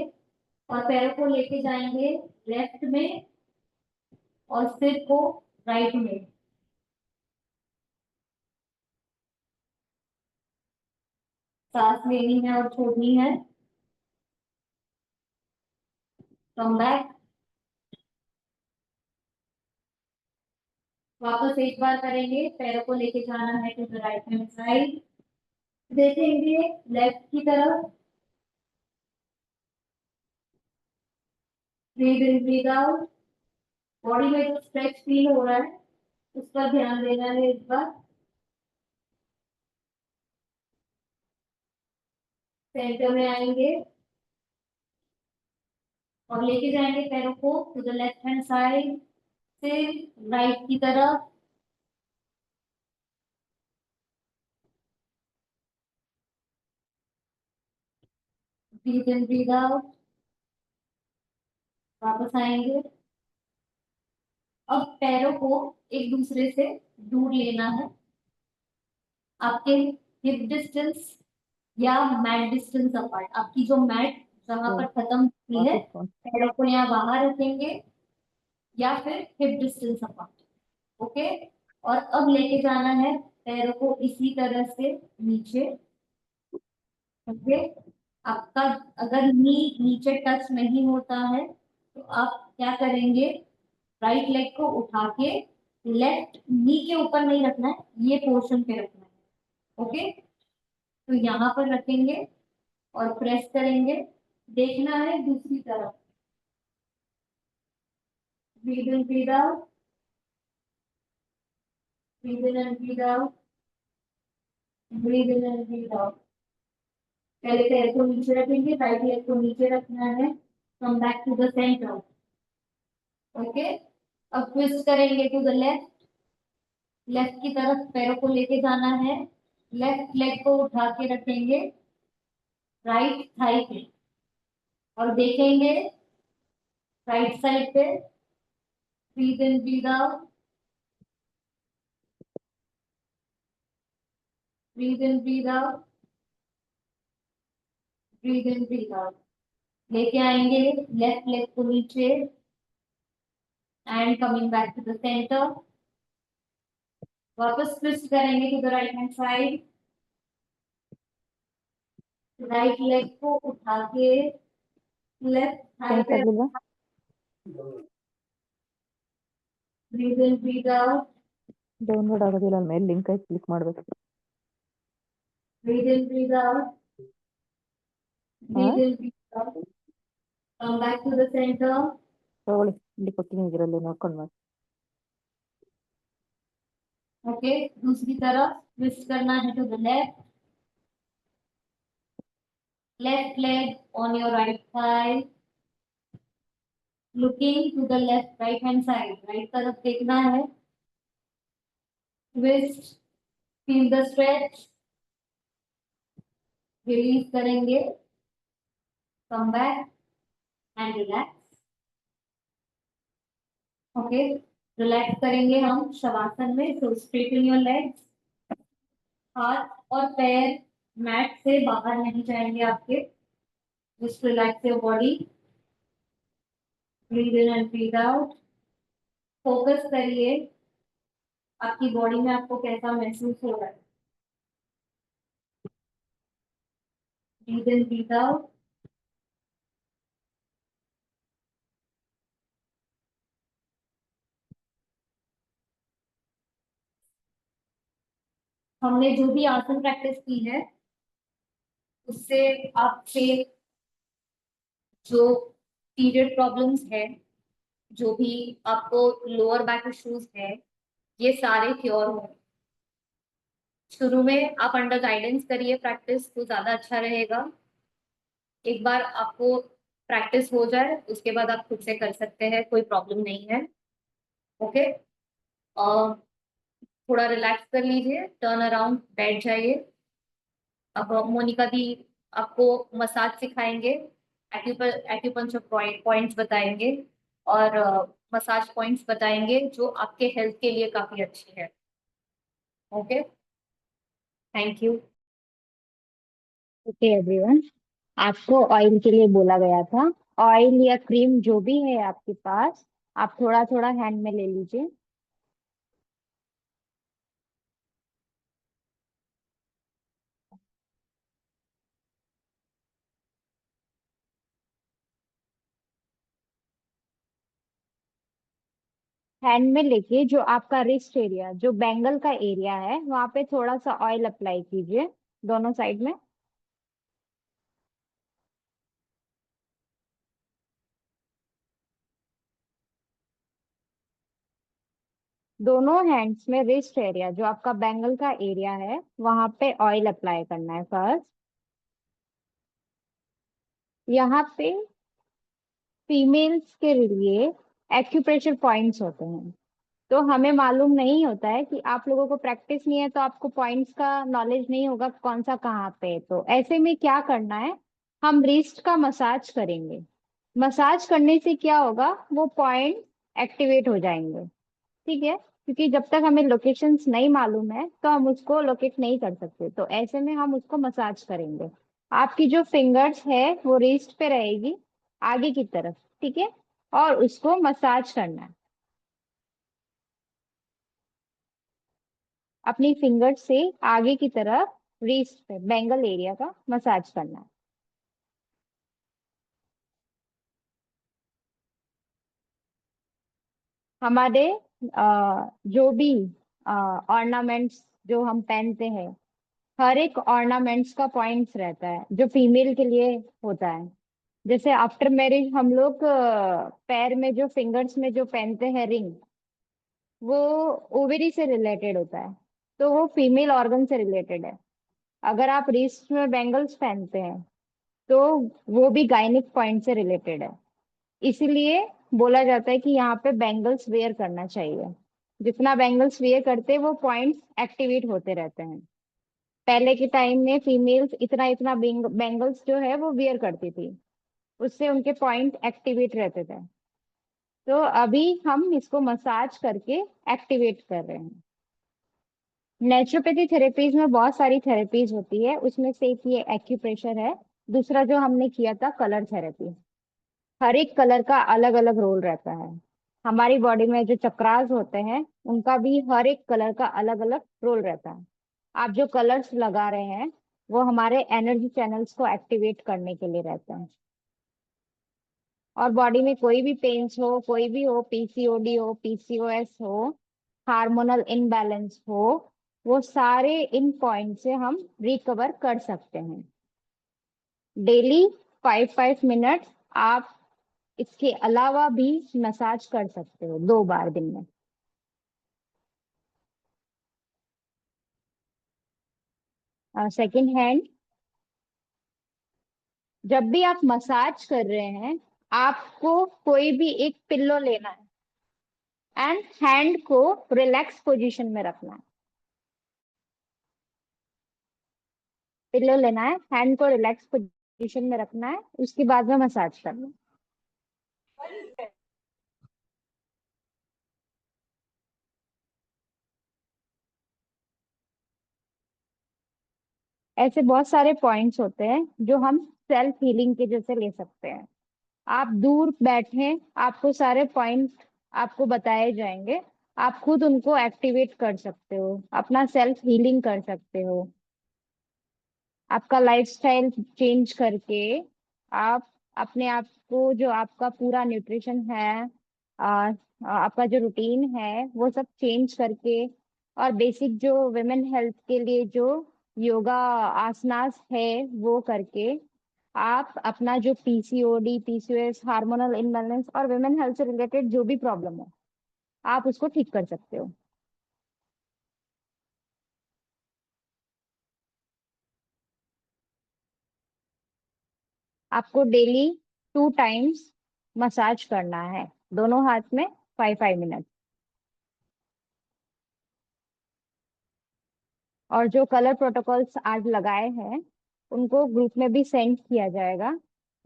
और पैरों को लेके जाएंगे लेफ्ट में और सिर को राइट में। सांस लेनी है और छोड़नी है। कम बैक, वापस एक बार करेंगे, पैरों को लेके जाना है to the right hand side, देखेंगे लेफ्ट की तरफ। Breathe in breathe out, body में जो स्ट्रेच फील हो रहा है उस पर ध्यान देना है इस बार। सेंटर में आएंगे, और लेके जाएंगे पैरों को to the left hand side से राइट की तरफ। Breathe in breathe out. वापस आएंगे। अब पैरों को एक दूसरे से दूर लेना है। आपके हिप डिस्टेंस या मैट डिस्टेंस अपार्ट। आपकी जो मैट जहां पर खत्म होती है, पैरों को यहाँ बाहर रखेंगे या फिर हिप डिस्टेंस अपार्ट। ओके। और अब लेके जाना है पैरों को इसी तरह से नीचे। ओके। आपका अगर नी नीचे टच नहीं होता है तो आप क्या करेंगे, राइट लेग को उठा के लेफ्ट नी के ऊपर नहीं रखना है, ये पोर्शन पे रखना है। ओके। तो यहाँ पर रखेंगे और प्रेस करेंगे। देखना है दूसरी तरफ। Breathe in breathe out. Breathe in and breathe out. Breathe in and breathe out. पहले पैर को नीचे रखेंगे, राइट लेग को नीचे रखना है। Come back to the centre. Okay. अब ट्विस्ट करेंगे टू द लेफ्ट। लेफ्ट की तरफ पैरों को लेके जाना है। लेफ्ट लेग को उठा के रखेंगे राइट थाई पे और देखेंगे राइट साइड पे। Breathe in breathe out. Breathe in breathe out. Breathe in breathe out. लेके आएंगे लेफ्ट लेग को नीचे and coming back to the centre. वापस ट्विस्ट करेंगे to the right hand side. Right leg को उठा के लेफ्ट थाई पे। Breathe in breathe out. Download ಆಗೋದಿಲ್ಲ ಅಲ್ಲಿ ಮೇಲೆ ಲಿಂಕ್ ಆಗಿ ಕ್ಲಿಕ್ ಮಾಡಬೇಕು. Breathe in, breathe out. Breathe in, breathe out. Come back to the center. ತಗೊಳ್ಳಿ ಇಲ್ಲಿ ಕೊಟ್ಟಿದ್ದೀನಿ ಇದರಲ್ಲಿ ನೋಡ್ಕೊಂಡು ಮಾಡಿ. Okay. दूसरी तरफ twist करना है to the left. Left leg on your right thigh. Looking to the left, right hand side. Right तरफ देखना है. Twist. Feel the stretch. Release करेंगे. Come back and relax. Okay. Relax करेंगे हम शवासन में। So straighten your legs. हाथ और पैर मैट से बाहर नहीं जाएंगे आपके। Just relax your body. Breathe in and breathe out. Focus करिए आपकी बॉडी में आपको कैसा महसूस हो रहा है। Breathe in, breathe out. हमने जो भी आसन प्रैक्टिस की है उससे आपके जो पीरियड प्रॉब्लम्स है, जो भी आपको लोअर बैक इश्यूज है, ये सारे क्योर होंगे। शुरू में आप अंडर गाइडेंस करिए प्रैक्टिस तो ज्यादा अच्छा रहेगा। एक बार आपको प्रैक्टिस हो जाए उसके बाद आप खुद से कर सकते हैं, कोई प्रॉब्लम नहीं है। ओके। और थोड़ा रिलैक्स कर लीजिए, टर्न अराउंड बैठ जाइए। अब मोनिका दी आपको मसाज सिखाएंगे, एक्यूपंक्चर पॉइंट्स बताएंगे और मसाज पॉइंट्स बताएंगे जो आपके हेल्थ के लिए काफी अच्छी है। Okay, thank you. Okay everyone, आपको ऑयल के लिए बोला गया था। ऑयल या क्रीम जो भी है आपके पास, आप थोड़ा थोड़ा हैंड में ले लीजिए। हैंड में लेके जो आपका रिस्ट एरिया, जो बैंगल का एरिया है, वहां पे थोड़ा सा ऑयल अप्लाई कीजिए दोनों साइड में। दोनों हैंड्स में रिस्ट एरिया, जो आपका बैंगल का एरिया है, वहां पे ऑयल अप्लाई करना है फर्स्ट। यहाँ पे फीमेल्स के लिए एक्यूप्रेशर पॉइंट्स होते हैं। तो हमें मालूम नहीं होता है कि आप लोगों को प्रैक्टिस नहीं है, तो आपको पॉइंट्स का नॉलेज नहीं होगा कौन सा कहाँ पे है। तो ऐसे में क्या करना है, हम रिस्ट का मसाज करेंगे। मसाज करने से क्या होगा, वो पॉइंट एक्टिवेट हो जाएंगे। ठीक है, क्योंकि जब तक हमें लोकेशंस नहीं मालूम है तो हम उसको लोकेट नहीं कर सकते। तो ऐसे में हम उसको मसाज करेंगे। आपकी जो फिंगर्स है वो रिस्ट पे रहेगी, आगे की तरफ। ठीक है, और उसको मसाज करना है। अपनी फिंगर से आगे की तरफ रिस्ट पे बैंगल एरिया का मसाज करना है। हमारे जो भी ऑर्नामेंट्स जो हम पहनते हैं, हर एक ऑर्नामेंट्स का पॉइंट्स रहता है जो फीमेल के लिए होता है। जैसे आफ्टर मैरिज हम लोग पैर में जो फिंगर्स में जो पहनते हैं रिंग, वो ओवरी से रिलेटेड होता है, तो वो फीमेल ऑर्गन से रिलेटेड है। अगर आप रिस्ट में बैंगल्स पहनते हैं तो वो भी गायनिक पॉइंट से रिलेटेड है। इसीलिए बोला जाता है कि यहाँ पे बैंगल्स वेयर करना चाहिए। जितना बैंगल्स वेयर करते हैं वो पॉइंट्स एक्टिवेट होते रहते हैं। पहले के टाइम में फीमेल्स इतना इतना बैंगल्स जो है वो वेयर करती थी, उससे उनके पॉइंट एक्टिवेट रहते थे। तो अभी हम इसको मसाज करके एक्टिवेट कर रहे हैं। नेचुरोपैथी थेरेपीज में बहुत सारी थेरेपीज होती है, उसमें से एक ये एक्यूप्रेशर है। दूसरा जो हमने किया था कलर थेरेपी। हर एक कलर का अलग अलग रोल रहता है। हमारी बॉडी में जो चक्रास होते हैं उनका भी हर एक कलर का अलग अलग रोल रहता है। आप जो कलर्स लगा रहे हैं वो हमारे एनर्जी चैनल्स को एक्टिवेट करने के लिए रहते हैं। और बॉडी में कोई भी पेन्स हो, कोई भी हो, पीसीओडी हो, पीसीओएस हो, हार्मोनल इनबैलेंस हो, वो सारे इन पॉइंट से हम रिकवर कर सकते हैं। डेली 5-5 मिनट आप इसके अलावा भी मसाज कर सकते हो 2 बार दिन में। सेकंड हैंड, जब भी आप मसाज कर रहे हैं आपको कोई भी एक पिल्लो लेना है एंड हैंड को रिलैक्स पोजीशन में रखना है। पिल्लो लेना है, हैंड को रिलैक्स पोजीशन में रखना है, उसके बाद में मसाज करना है। ऐसे बहुत सारे पॉइंट्स होते हैं जो हम सेल्फ हीलिंग के जैसे ले सकते हैं। आप दूर बैठे, आपको सारे पॉइंट आपको बताए जाएंगे, आप खुद उनको एक्टिवेट कर सकते हो, अपना सेल्फ हीलिंग कर सकते हो। आपका लाइफस्टाइल चेंज करके आप अपने आप को, जो आपका पूरा न्यूट्रिशन है, आपका जो रूटीन है वो सब चेंज करके, और बेसिक जो वुमेन हेल्थ के लिए जो योगा आसनास है वो करके, आप अपना जो पीसीओडी, पीसीओएस, हार्मोनल इनबैलेंस और वुमेन हेल्थ से रिलेटेड जो भी प्रॉब्लम है आप उसको ठीक कर सकते हो। आपको डेली 2 टाइम्स मसाज करना है, दोनों हाथ में 5-5 मिनट। और जो कलर प्रोटोकॉल्स आज लगाए हैं उनको ग्रुप में भी सेंड किया जाएगा।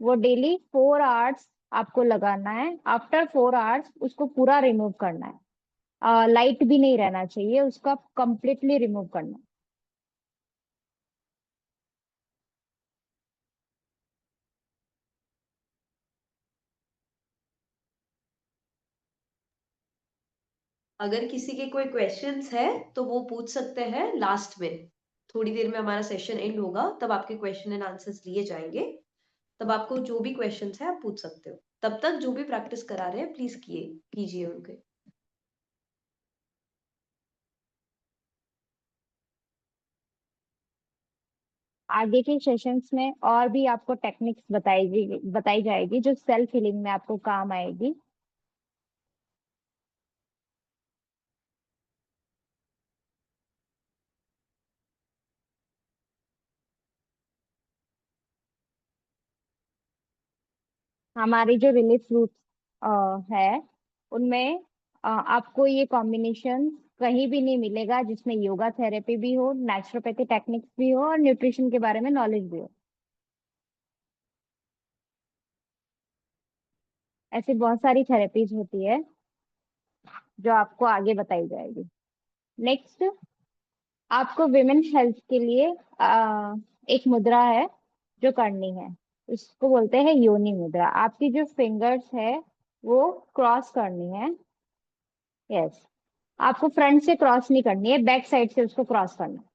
वो डेली 4 आवर्स आपको लगाना है, आफ्टर 4 आवर्स उसको पूरा रिमूव करना है। लाइट भी नहीं रहना चाहिए, उसका कंप्लीटली रिमूव करना है। अगर किसी के कोई क्वेश्चंस है तो वो पूछ सकते हैं लास्ट में। थोड़ी देर में हमारा सेशन एंड होगा, तब आपके क्वेश्चन एंड आंसर्स लिए जाएंगे। तब आपको जो भी क्वेश्चंस है आप पूछ सकते हो। तब तक जो भी प्रैक्टिस करा रहे हैं प्लीज कीजिए उनके। आगे के सेशंस में और भी आपको टेक्निक्स बताई जाएगी जो सेल्फ हीलिंग में आपको काम आएगी। हमारी जो रिलीफ फ्रूट है उनमें आपको ये कॉम्बिनेशन कहीं भी नहीं मिलेगा जिसमें योगा थेरेपी भी हो, नेचुरोपैथी टेक्निक्स भी हो और न्यूट्रिशन के बारे में नॉलेज भी हो। ऐसी बहुत सारी थेरेपीज होती है जो आपको आगे बताई जाएगी। नेक्स्ट, आपको विमेन हेल्थ के लिए एक मुद्रा है जो करनी है, उसको बोलते हैं योनि मुद्रा। आपकी जो फिंगर्स है वो क्रॉस करनी है। यस, आपको फ्रंट से क्रॉस नहीं करनी है, बैक साइड से उसको क्रॉस करना है।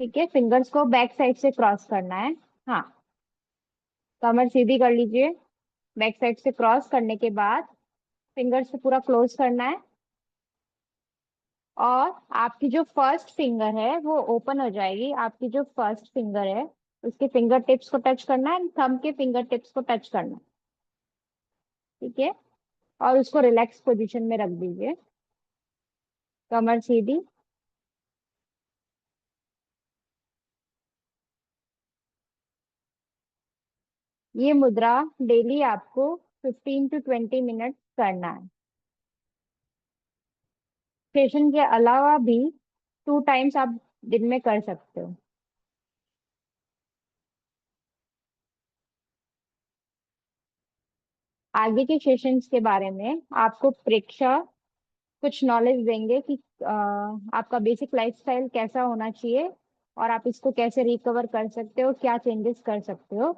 ठीक है, फिंगर्स को बैक साइड से क्रॉस करना है। हाँ, कमर सीधी कर लीजिए। बैक साइड से क्रॉस करने के बाद फिंगर्स से पूरा क्लोज करना है और आपकी जो फर्स्ट फिंगर है वो ओपन हो जाएगी। आपकी जो फर्स्ट फिंगर है उसके फिंगर टिप्स को टच करना है, थंब के फिंगर टिप्स को टच करना है। ठीक है, और उसको रिलैक्स पोजीशन में रख दीजिए, कमर सीधी। ये मुद्रा डेली आपको 15 to 20 मिनट करना है। सेशन के अलावा भी 2 टाइम्स आप दिन में कर सकते हो। आगे के सेशंस के बारे में आपको प्रेक्षा कुछ नॉलेज देंगे कि आपका बेसिक लाइफस्टाइल कैसा होना चाहिए और आप इसको कैसे रिकवर कर सकते हो, क्या चेंजेस कर सकते हो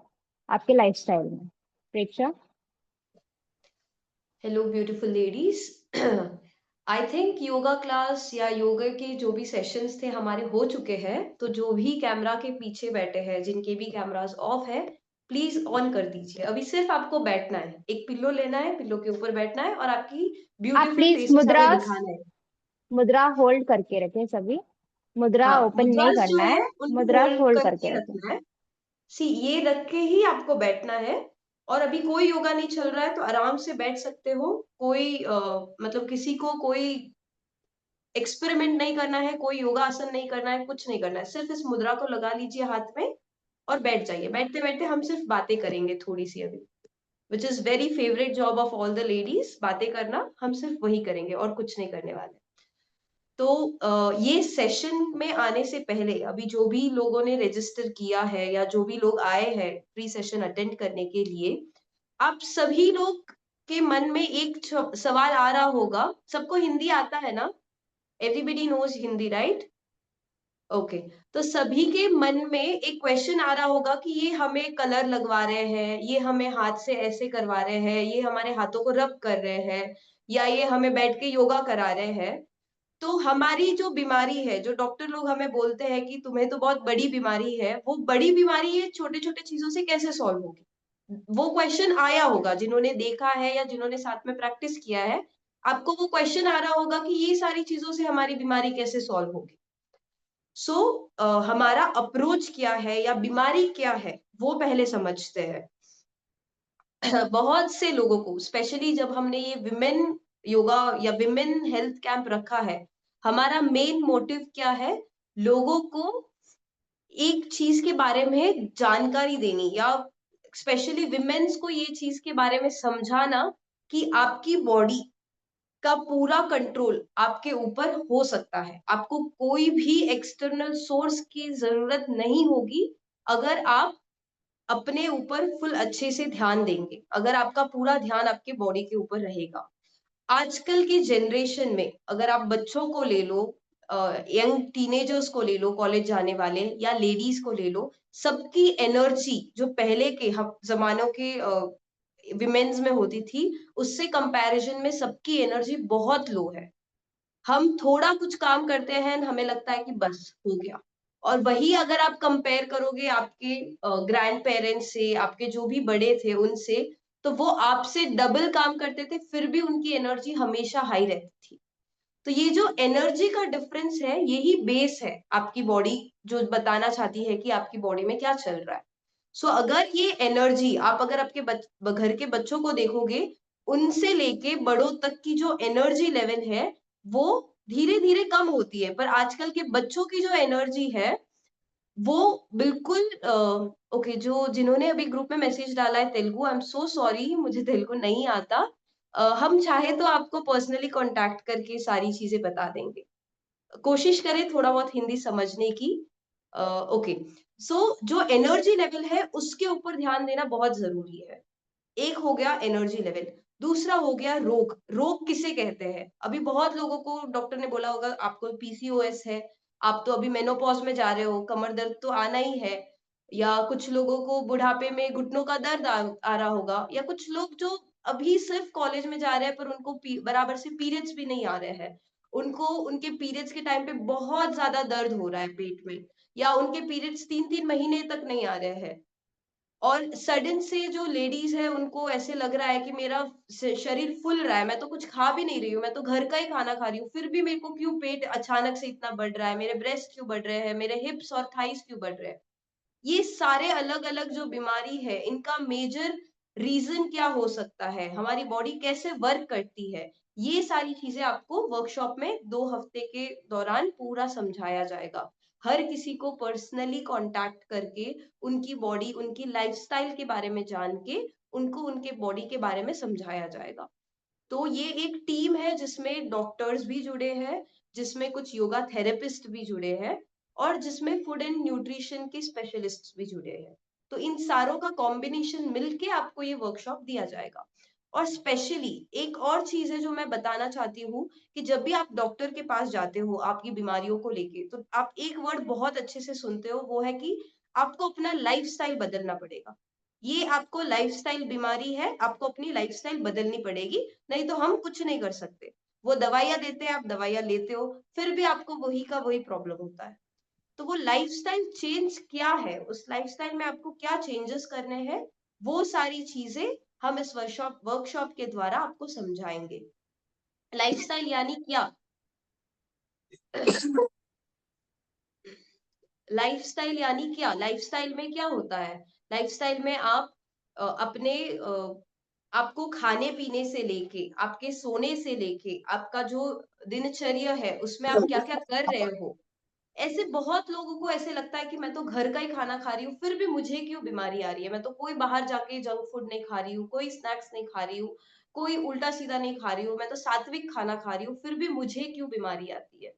आपके लाइफस्टाइल में। Preksha. Hello beautiful ladies. I think yoga class या योगा के जो भी सेशंस थे हमारे हो चुके हैं, तो जो भी कैमरा के पीछे बैठे हैं, जिनके भी कैमरास ऑफ है, प्लीज ऑन कर दीजिए। अभी सिर्फ आपको बैठना है, एक पिल्लो लेना है, पिल्लो के ऊपर बैठना है और आपकी आप ब्यूटीफुल प्लीज फेसेस हमें दिखाना है। मुद्रा होल्ड करके रखें सभी। मुद्रा हाँ, ओपन नहीं मुद्रास जो करना है है, उनको मुद्रा होल्ड होल्ड करके करके रखें। रखना है। सी ये रख के ही आपको बैठना है। और अभी कोई योगा नहीं चल रहा है तो आराम से बैठ सकते हो। कोई मतलब किसी को कोई एक्सपेरिमेंट नहीं करना है, कोई योगा आसन नहीं करना है, कुछ नहीं करना है। सिर्फ इस मुद्रा को लगा लीजिए हाथ में और बैठ जाइए। बैठते बैठते हम सिर्फ बातें करेंगे थोड़ी सी अभी, which is very favourite job of all the ladies. बातें करना, हम सिर्फ वही करेंगे और कुछ नहीं करने वाले। तो ये सेशन में आने से पहले अभी जो भी लोगों ने रजिस्टर किया है या जो भी लोग आए हैं प्री सेशन अटेंड करने के लिए, आप सभी लोग के मन में एक सवाल आ रहा होगा। सबको हिंदी आता है ना? Everybody knows Hindi, right? Okay, तो सभी के मन में एक क्वेश्चन आ रहा होगा कि ये हमें कलर लगवा रहे हैं, ये हमें हाथ से ऐसे करवा रहे हैं, ये हमारे हाथों को रब कर रहे हैं, या ये हमें बैठ के योगा करा रहे हैं। तो हमारी जो बीमारी है, जो डॉक्टर लोग हमें बोलते हैं कि तुम्हें तो बहुत बड़ी बीमारी है, वो बड़ी बीमारी ये छोटे छोटे चीजों से कैसे सॉल्व होगी? वो क्वेश्चन आया होगा। जिन्होंने देखा है या जिन्होंने साथ में प्रैक्टिस किया है, आपको वो क्वेश्चन आ रहा होगा कि ये सारी चीजों से हमारी बीमारी कैसे सॉल्व होगी। सो हमारा अप्रोच क्या है या बीमारी क्या है वो पहले समझते हैं। बहुत से लोगों को, स्पेशली जब हमने ये विमेन योगा या विमेन हेल्थ कैंप रखा है, हमारा मेन मोटिव क्या है? लोगों को एक चीज के बारे में जानकारी देनी, या स्पेशली विमेन्स को ये चीज के बारे में समझाना कि आपकी बॉडी का पूरा कंट्रोल आपके ऊपर हो सकता है। आपको कोई भी एक्सटर्नल सोर्स की जरूरत नहीं होगी अगर आप अपने ऊपर फुल अच्छे से ध्यान देंगे, अगर आपका पूरा ध्यान आपके बॉडी के ऊपर रहेगा। आजकल की जनरेशन में अगर आप बच्चों को ले लो, यंग टीनेजर्स को ले लो, कॉलेज जाने वाले या लेडीज को ले लो, सबकी एनर्जी जो पहले के हम जमानों के विमेन्स में होती थी, उससे कंपैरिजन में सबकी एनर्जी बहुत लो है। हम थोड़ा कुछ काम करते हैं, हमें लगता है कि बस हो गया। और वही अगर आप कंपेयर करोगे आपके ग्रैंड पेरेंट्स से, आपके जो भी बड़े थे उनसे, तो वो आपसे डबल काम करते थे, फिर भी उनकी एनर्जी हमेशा हाई रहती थी। तो ये जो एनर्जी का डिफरेंस है, यही बेस है आपकी बॉडी जो बताना चाहती है कि आपकी बॉडी में क्या चल रहा है। सो अगर ये एनर्जी आप अगर आपके घर के बच्चों को देखोगे, उनसे लेके बड़ों तक की जो एनर्जी लेवल है वो धीरे धीरे कम होती है। पर आजकल के बच्चों की जो एनर्जी है वो बिल्कुल ओके, जो जिन्होंने अभी ग्रुप में मैसेज डाला है Telugu, I am so sorry, मुझे तेलुगु नहीं आता। हम चाहे तो आपको पर्सनली कांटेक्ट करके सारी चीजें बता देंगे। कोशिश करें थोड़ा बहुत हिंदी समझने की। ओके, सो जो एनर्जी लेवल है उसके ऊपर ध्यान देना बहुत जरूरी है। एक हो गया एनर्जी लेवल, दूसरा हो गया रोग। रोग किसे कहते हैं? अभी बहुत लोगों को डॉक्टर ने बोला होगा आपको पीसीओएस है, आप तो अभी मेनोपॉज में जा रहे हो, कमर दर्द तो आना ही है। या कुछ लोगों को बुढ़ापे में घुटनों का दर्द आ रहा होगा, या कुछ लोग जो अभी सिर्फ कॉलेज में जा रहे हैं पर उनको बराबर से पीरियड्स भी नहीं आ रहे हैं, उनको उनके पीरियड्स के टाइम पे बहुत ज्यादा दर्द हो रहा है पेट में, या उनके पीरियड्स 3-3 महीने तक नहीं आ रहे हैं। और सडन से जो लेडीज है उनको ऐसे लग रहा है कि मेरा शरीर फूल रहा है, मैं तो कुछ खा भी नहीं रही हूँ, मैं तो घर का ही खाना खा रही हूँ, फिर भी मेरे को क्यों पेट अचानक से इतना बढ़ रहा है, मेरे ब्रेस्ट क्यों बढ़ रहे हैं, मेरे हिप्स और थाइस क्यों बढ़ रहे हैं। ये सारे अलग अलग जो बीमारी है इनका मेजर रीजन क्या हो सकता है, हमारी बॉडी कैसे वर्क करती है, ये सारी चीजें आपको वर्कशॉप में 2 हफ्ते के दौरान पूरा समझाया जाएगा। हर किसी को पर्सनली कांटेक्ट करके उनकी बॉडी, उनकी लाइफस्टाइल के बारे में जान के उनको उनके बॉडी के बारे में समझाया जाएगा। तो ये एक टीम है जिसमें डॉक्टर्स भी जुड़े हैं, जिसमें कुछ योगा थेरेपिस्ट भी जुड़े हैं, और जिसमें फूड एंड न्यूट्रिशन के स्पेशलिस्ट्स भी जुड़े हैं। तो इन सारों का कॉम्बिनेशन मिलके आपको ये वर्कशॉप दिया जाएगा। और स्पेशली एक और चीज है जो मैं बताना चाहती हूँ, कि जब भी आप डॉक्टर के पास जाते हो आपकी बीमारियों को लेके, तो आप एक वर्ड बहुत अच्छे से सुनते हो, वो है कि आपको अपना लाइफस्टाइल बदलना पड़ेगा। ये आपको लाइफस्टाइल बीमारी है, आपको अपनी लाइफस्टाइल बदलनी पड़ेगी, नहीं तो हम कुछ नहीं कर सकते। वो दवाइयां देते हैं, आप दवाइयां लेते हो, फिर भी आपको वही का वही प्रॉब्लम होता है। तो वो लाइफस्टाइल चेंज क्या है, उस लाइफस्टाइल में आपको क्या चेंजेस करने हैं, वो सारी चीजें हम इस वर्कशॉप के द्वारा आपको समझाएंगे। लाइफस्टाइल यानी क्या? लाइफस्टाइल यानी क्या? लाइफस्टाइल में क्या होता है? लाइफस्टाइल में आप अपने आपको खाने पीने से लेके, आपके सोने से लेके, आपका जो दिनचर्या है उसमें आप क्या क्या कर रहे हो। ऐसे बहुत लोगों को ऐसे लगता है कि मैं तो घर का ही खाना खा रही हूँ, फिर भी मुझे क्यों बीमारी आ रही है, मैं तो कोई बाहर जाके जंक फूड नहीं खा रही हूँ, कोई स्नैक्स नहीं खा रही हूँ, कोई उल्टा सीधा नहीं खा रही हूँ, मैं तो सात्विक खाना खा रही हूँ, फिर भी मुझे क्यों बीमारी आती है।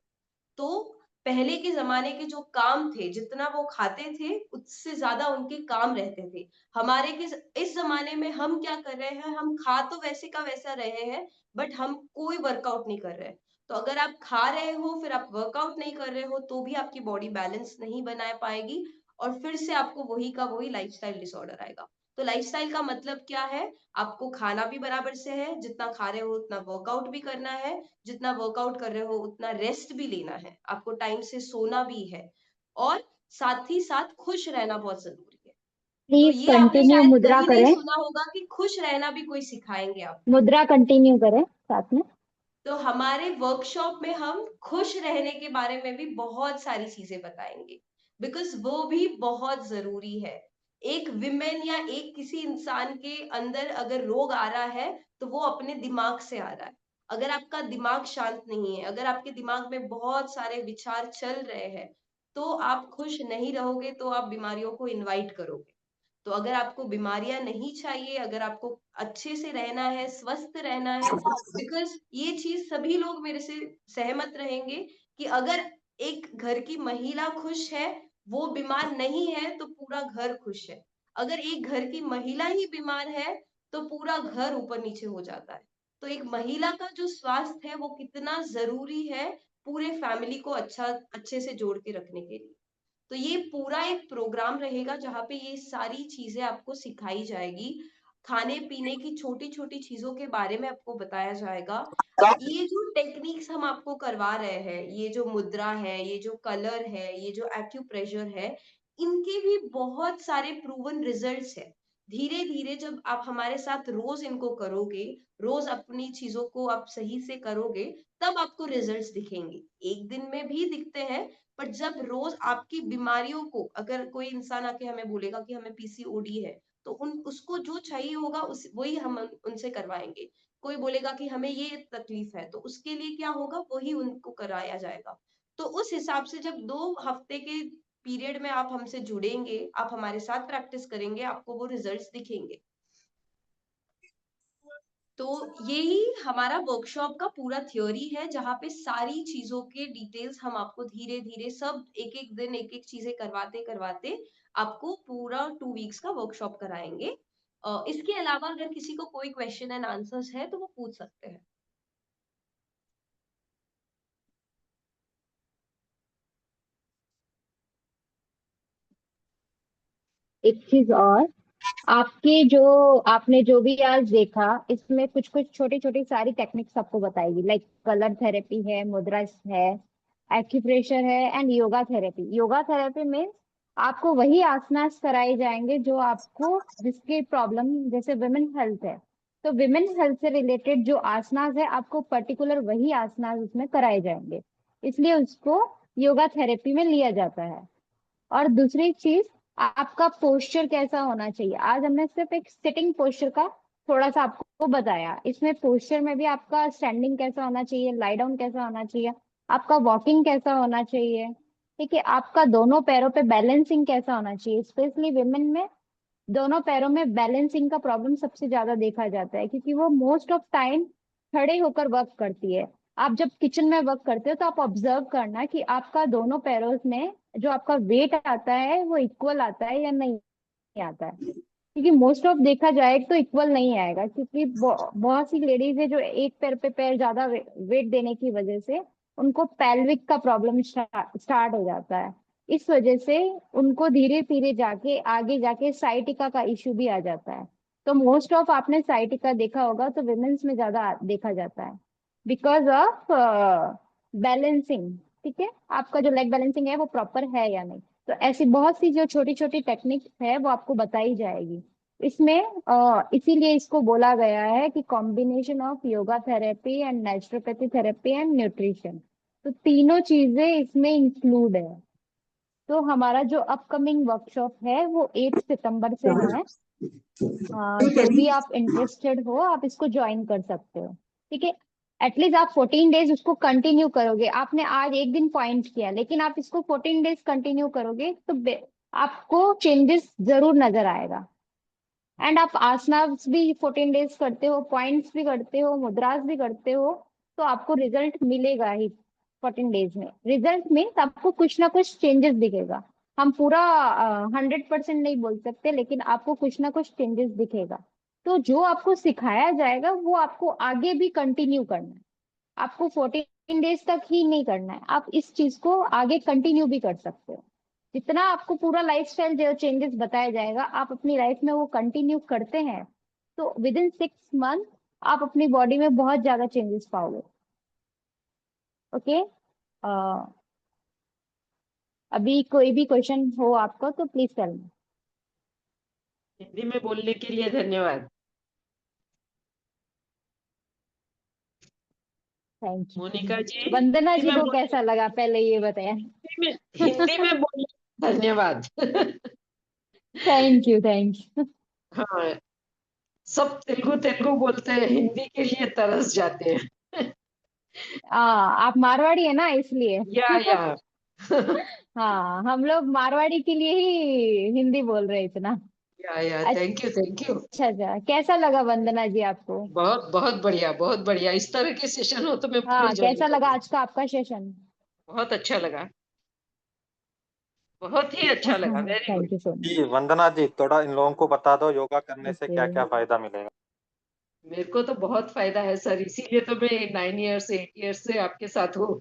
तो पहले के जमाने के जो काम थे, जितना वो खाते थे उससे ज्यादा उनके काम रहते थे। हमारे के इस जमाने में हम क्या कर रहे हैं, हम खा तो वैसे का वैसा रहे हैं, बट हम कोई वर्कआउट नहीं कर रहे हैं। तो अगर आप खा रहे हो फिर आप वर्कआउट नहीं कर रहे हो तो भी आपकी बॉडी बैलेंस नहीं बना पाएगी, और फिर से आपको वही का वही लाइफस्टाइल डिसऑर्डर आएगा। तो लाइफस्टाइल का मतलब क्या है? आपको खाना भी बराबर से है, जितना खा रहे हो उतना वर्कआउट भी करना है, जितना वर्कआउट कर रहे हो उतना रेस्ट भी लेना है, आपको टाइम से सोना भी है, और साथ ही साथ खुश रहना बहुत जरूरी है। तो प्लीज ये आपने कंटिन्यू शायद मुद्रा कहीं नहीं करें। सुना होगा कि खुश रहना भी कोई सिखाएंगे आपको। मुद्रा कंटिन्यू करें साथ में। तो हमारे वर्कशॉप में हम खुश रहने के बारे में भी बहुत सारी चीजें बताएंगे, बिकॉज वो भी बहुत जरूरी है। एक विमेन या एक किसी इंसान के अंदर अगर रोग आ रहा है तो वो अपने दिमाग से आ रहा है। अगर आपका दिमाग शांत नहीं है, अगर आपके दिमाग में बहुत सारे विचार चल रहे हैं, तो आप खुश नहीं रहोगे, तो आप बीमारियों को इनवाइट करोगे। तो अगर आपको बीमारियां नहीं चाहिए, अगर आपको अच्छे से रहना है, स्वस्थ रहना है, बिकॉज ये चीज सभी लोग मेरे से सहमत रहेंगे कि अगर एक घर की महिला खुश है, वो बीमार नहीं है, तो पूरा घर खुश है। अगर एक घर की महिला ही बीमार है तो पूरा घर ऊपर नीचे हो जाता है। तो एक महिला का जो स्वास्थ्य है वो कितना जरूरी है पूरे फैमिली को अच्छे से जोड़ के रखने के लिए। तो ये पूरा एक प्रोग्राम रहेगा जहाँ पे ये सारी चीजें आपको सिखाई जाएगी। खाने पीने की छोटी छोटी चीजों के बारे में आपको बताया जाएगा। ये जो टेक्निक्स हम आपको करवा रहे हैं, ये जो मुद्रा है, ये जो कलर है, ये जो एक्यूप्रेशर है, इनके भी बहुत सारे प्रूवन रिजल्ट्स है। धीरे धीरे जब आप हमारे साथ रोज इनको करोगे, रोज अपनी चीजों को आप सही से करोगे, तब आपको रिजल्ट्स दिखेंगे। एक दिन में भी दिखते हैं, पर जब रोज आपकी बीमारियों को, अगर कोई इंसान आके हमें बोलेगा कि हमें पीसीओडी है, तो उसको जो चाहिए होगा उस वही हम उनसे करवाएंगे। कोई बोलेगा कि हमें ये तकलीफ है, तो उसके लिए क्या होगा वही उनको कराया जाएगा। तो उस हिसाब से जब 2 हफ्ते के पीरियड में आप हमसे जुड़ेंगे, आप हमारे साथ प्रैक्टिस करेंगे, आपको वो रिजल्ट्स दिखेंगे। तो यही हमारा वर्कशॉप का पूरा थ्योरी है, जहाँ पे सारी चीजों के डिटेल्स हम आपको धीरे धीरे सब एक एक दिन एक एक चीजें करवाते करवाते आपको पूरा 2 वीक्स का वर्कशॉप कराएंगे। इसके अलावा अगर किसी को कोई क्वेश्चन एंड आंसर्स है तो वो पूछ सकते हैं। एक चीज और, आपके जो आपने जो भी आज देखा इसमें कुछ कुछ छोटी छोटी सारी टेक्निक्स आपको बताएगी, लाइक कलर थेरेपी है, मुद्रा है, एक्यूप्रेशर है and yoga therapy. Yoga therapy में आपको वही आसनास कराए जाएंगे जो आपको, जिसकी प्रॉब्लम जैसे विमेन हेल्थ है, तो विमेन हेल्थ से रिलेटेड जो आसनास है आपको पर्टिकुलर वही आसनास उसमें कराए जाएंगे, इसलिए उसको योगा थेरेपी में लिया जाता है। और दूसरी चीज, आपका पोस्चर कैसा होना चाहिए। आज हमने सिर्फ एक सिटिंग पोस्चर का थोड़ा सा आपको बताया, इसमें पोस्चर में भी आपका स्टैंडिंग कैसा होना चाहिए, लाई डाउन कैसा होना चाहिए, आपका वॉकिंग कैसा होना चाहिए, ठीक है, आपका दोनों पैरों पे बैलेंसिंग कैसा होना चाहिए। स्पेशली विमेन में दोनों पैरों में बैलेंसिंग का प्रॉब्लम सबसे ज्यादा देखा जाता है, क्योंकि वो मोस्ट ऑफ टाइम खड़े होकर वर्क करती है। आप जब किचन में वर्क करते हो तो आप ऑब्जर्व करना कि आपका दोनों पैरों में जो आपका वेट आता है वो इक्वल आता है या नहीं आता है, क्योंकि मोस्ट ऑफ देखा जाए तो इक्वल नहीं आएगा, क्योंकि बहुत सी लेडीज है जो एक पैर पे पैर ज्यादा वेट देने की वजह से उनको पेल्विक का प्रॉब्लम स्टार्ट हो जाता है। इस वजह से उनको धीरे धीरे जाके आगे जाके साइटिका का इश्यू भी आ जाता है। तो मोस्ट ऑफ आपने साइटिका देखा होगा तो विमेन्स में ज्यादा देखा जाता है, बिकॉज ऑफ बैलेंसिंग। ठीक है, आपका जो लेग बैलेंसिंग है वो प्रॉपर है या नहीं। तो ऐसी बहुत सी जो छोटी छोटी टेक्निक है वो आपको बताई जाएगी इसमें। इसीलिए इसको बोला गया है कि combination of yoga therapy and naturopathy therapy and nutrition, तो तीनों चीजें इसमें इंक्लूड है। तो हमारा जो अपकमिंग वर्कशॉप है वो 8 सितंबर से है। जो भी आप इंटरेस्टेड हो आप इसको ज्वाइन कर सकते हो। ठीक है, एटलीस्ट आप 14 डेज उसको कंटिन्यू करोगे। आपने आज एक दिन पॉइंट किया, लेकिन आप इसको 14 डेज कंटिन्यू करोगे तो आपको चेंजेस जरूर नजर आएगा। एंड आप आसनास भी 14 डेज करते हो, पॉइंट्स भी करते हो, मुद्रास भी करते हो, तो आपको रिजल्ट मिलेगा ही। 14 डेज में रिजल्ट मीन्स आपको कुछ ना कुछ चेंजेस दिखेगा। हम पूरा 100% नहीं बोल सकते, लेकिन आपको कुछ ना कुछ चेंजेस दिखेगा। तो जो आपको सिखाया जाएगा वो आपको आगे भी कंटिन्यू करना है। आपको 14 डेज तक ही नहीं करना है, आप इस चीज को आगे कंटिन्यू भी कर सकते हो। जितना आपको पूरा लाइफस्टाइल जो चेंजेस बताया जाएगा आप अपनी लाइफ में वो कंटिन्यू करते हैं तो विद इन 6 मंथ आप अपनी बॉडी में बहुत ज्यादा चेंजेस पाओगे। ओके, अभी कोई भी क्वेश्चन हो आपको तो प्लीज टेल मी। हिंदी में बोलने के लिए धन्यवाद। Thank you. मोनिका जी, वंदना हिंदी जी में को कैसा लगा पहले ये बताया। हिंदी में बोलने धन्यवाद। Thank you thank you. हाँ, सब तेलुगु तेलुगु बोलते हैं, हिंदी के लिए तरस जाते हैं। आप मारवाड़ी है ना इसलिए। या हाँ, हम लोग मारवाड़ी के लिए ही हिंदी बोल रहे इतना। या थैंक यू। अच्छा अच्छा, कैसा लगा वंदना जी आपको। बहुत बहुत बढ़िया, बहुत बढ़िया। इस तरह के सेशन हो तो मैं पूरे हाँ, ज्वाइन कैसा लगा करूंगा। आज का आपका सेशन। बहुत अच्छा लगा, बहुत ही अच्छा लगा, very good. Thank you so ji much. Vandana ji, थोड़ा इन लोगों को बता दो योगा करने से ओके, क्या क्या फायदा मिलेगा। मेरे को तो बहुत फायदा है सर, इसीलिए तो मैं 9 इयर्स 8 इयर्स से आपके साथ हूँ।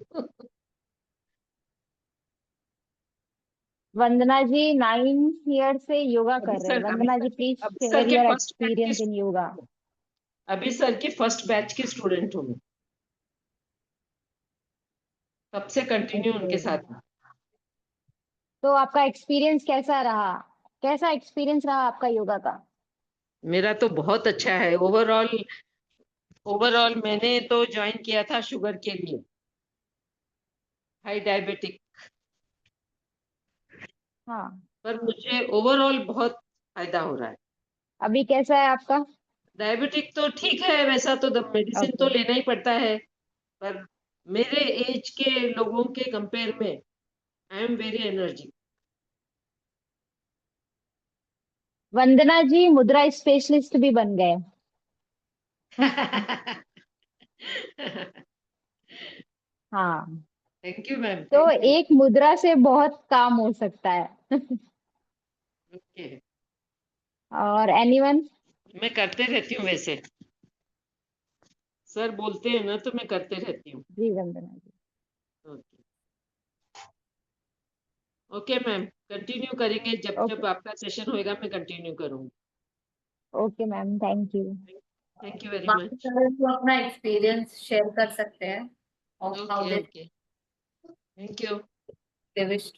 वंदना जी 9 ईयर से योगा कर रहे हैं। वंदना जी प्लीज अभी सर शेयर के your first batch experience in yoga. अभी सर की फर्स्ट बैच की स्टूडेंट हूँ मैं, तब से कंटिन्यू ओके, उनके साथ हूँ। तो आपका एक्सपीरियंस कैसा रहा, कैसा एक्सपीरियंस रहा आपका योगा का। मेरा तो बहुत अच्छा है। ओवरऑल ओवरऑल मैंने तो ज्वाइन किया था शुगर के लिए, हाई डायबिटिक, हाँ, पर मुझे ओवरऑल बहुत फायदा हो रहा है। अभी कैसा है आपका। डायबिटिक तो ठीक है, वैसा तो मेडिसिन तो ओके, लेना ही पड़ता है, पर मेरे एज के लोगों के कंपेयर में आई एम वेरी एनर्जी। वंदना जी मुद्रा स्पेशलिस्ट भी बन गए। हाँ, थैंक यू मैम, तो थैंक यू। एक मुद्रा से बहुत काम हो सकता है। ओके, और एनीवन? मैं करते रहती हूँ वैसे, सर बोलते हैं ना तो मैं करते रहती हूँ। जी वंदना जी। ओके, ओके मैम, कंटिन्यू करेंगे जब ओके, जब आपका सेशन होएगा, मैं कंटिन्यू करूँगी। Okay ma'am, thank you. Thank you very बाकी मच। सारे तो अपना एक्सपीरियंस शेयर कर सकते हैं of how okay, they okay, thank you. Wish.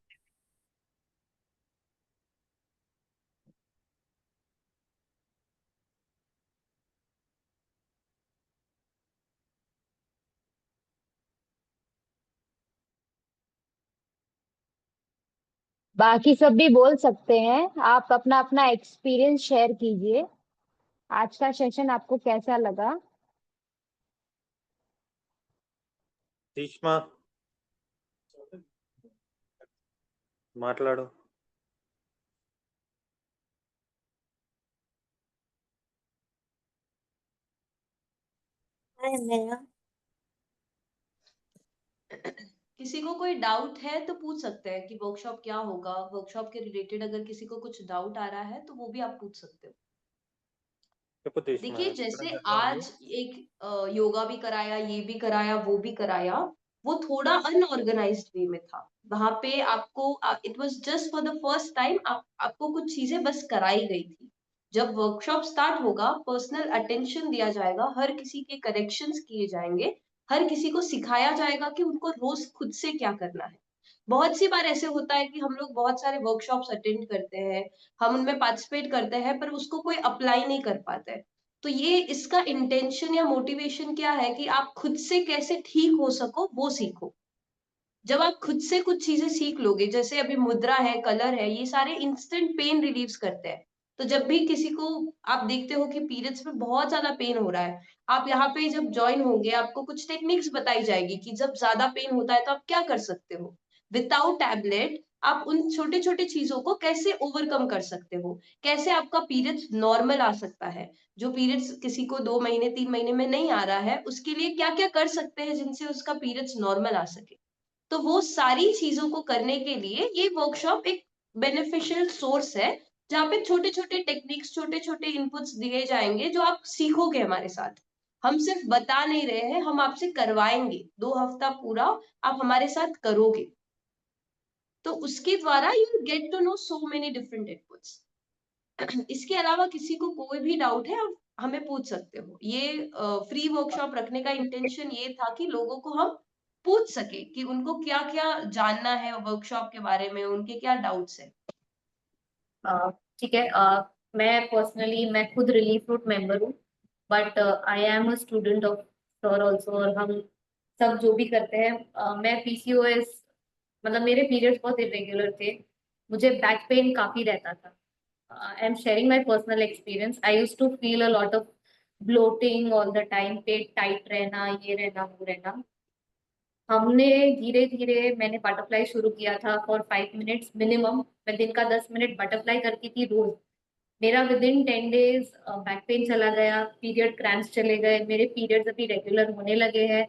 बाकी सब भी बोल सकते हैं, आप अपना अपना एक्सपीरियंस शेयर कीजिए। आज का सेशन आपको कैसा लगा? తీష్మా మాట్లాడు. किसी को कोई डाउट है तो पूछ सकते हैं कि वर्कशॉप क्या होगा, वर्कशॉप के रिलेटेड अगर किसी को कुछ डाउट आ रहा है तो वो भी आप पूछ सकते हो। చెప్పు తీష్మా. देखिए जैसे आज एक योगा भी कराया, ये भी कराया, वो भी कराया, वो थोड़ा अनऑर्गेनाइज्ड वे में था। वहां पे आपको it was just for the first time आपको कुछ चीजें बस कराई गई थी। जब वर्कशॉप स्टार्ट होगा, पर्सनल अटेंशन दिया जाएगा, हर किसी के करेक्शंस किए जाएंगे, हर किसी को सिखाया जाएगा कि उनको रोज खुद से क्या करना है। बहुत सी बार ऐसे होता है कि हम लोग बहुत सारे वर्कशॉप्स अटेंड करते हैं, हम उनमें पार्टिसिपेट करते हैं, पर उसको कोई अप्लाई नहीं कर पाता है। तो ये इसका इंटेंशन या मोटिवेशन क्या है कि आप खुद से कैसे ठीक हो सको वो सीखो। जब आप खुद से कुछ चीजें सीख लोगे, जैसे अभी मुद्रा है, कलर है, ये सारे इंस्टेंट पेन रिलीव्स करते हैं। तो जब भी किसी को आप देखते हो कि पीरियड्स में बहुत ज्यादा पेन हो रहा है, आप यहाँ पे जब ज्वाइन होंगे आपको कुछ टेक्निक्स बताई जाएगी कि जब ज्यादा पेन होता है तो आप क्या कर सकते हो। विदाउट टैबलेट आप उन छोटे छोटे चीजों को कैसे ओवरकम कर सकते हो, कैसे आपका पीरियड्स नॉर्मल आ सकता है। जो पीरियड्स किसी को 2 महीने 3 महीने में नहीं आ रहा है, उसके लिए क्या क्या कर सकते हैं जिनसे उसका पीरियड्स नॉर्मल आ सके। तो वो सारी चीजों को करने के लिए ये वर्कशॉप एक बेनिफिशियल सोर्स है, जहाँ पे छोटे छोटे टेक्निक्स, छोटे छोटे इनपुट्स दिए जाएंगे जो आप सीखोगे हमारे साथ। हम सिर्फ बता नहीं रहे हैं, हम आपसे करवाएंगे 2 हफ्ता पूरा, आप हमारे साथ करोगे। तो उसके द्वारा you get to know so many different inputs. इसके अलावा किसी को कोई भी डाउट है आप हमें पूछ सकते हो। ये फ्री वर्कशॉप रखने का इंटेंशन ये था कि लोगों को हम पूछ सके कि उनको क्या क्या जानना है वर्कशॉप के बारे में, उनके क्या डाउट्स है। ठीक है। मैं खुद रिलीफ रूट मेंबर हूँ, but I am a student of sir also. और हम सब जो भी करते हैं, मैं पीसीओएस, मतलब मेरे पीरियड्स बहुत इरेगुलर थे, मुझे बैक पेन काफी रहता था। I am sharing my personal experience. I used to feel a lot of bloating all the time, पेट टाइट रहना, ये रहना वो रहना। हमने धीरे धीरे, मैंने बटरफ्लाई शुरू किया था फॉर 5 मिनट्स मिनिमम। मैं दिन का 10 मिनट बटरफ्लाई करती थी रोज। मेरा with in 10 days back pain चला गया, पीरियड क्रैम्प्स चले गए, मेरे पीरियड्स अभी रेगुलर होने लगे हैं।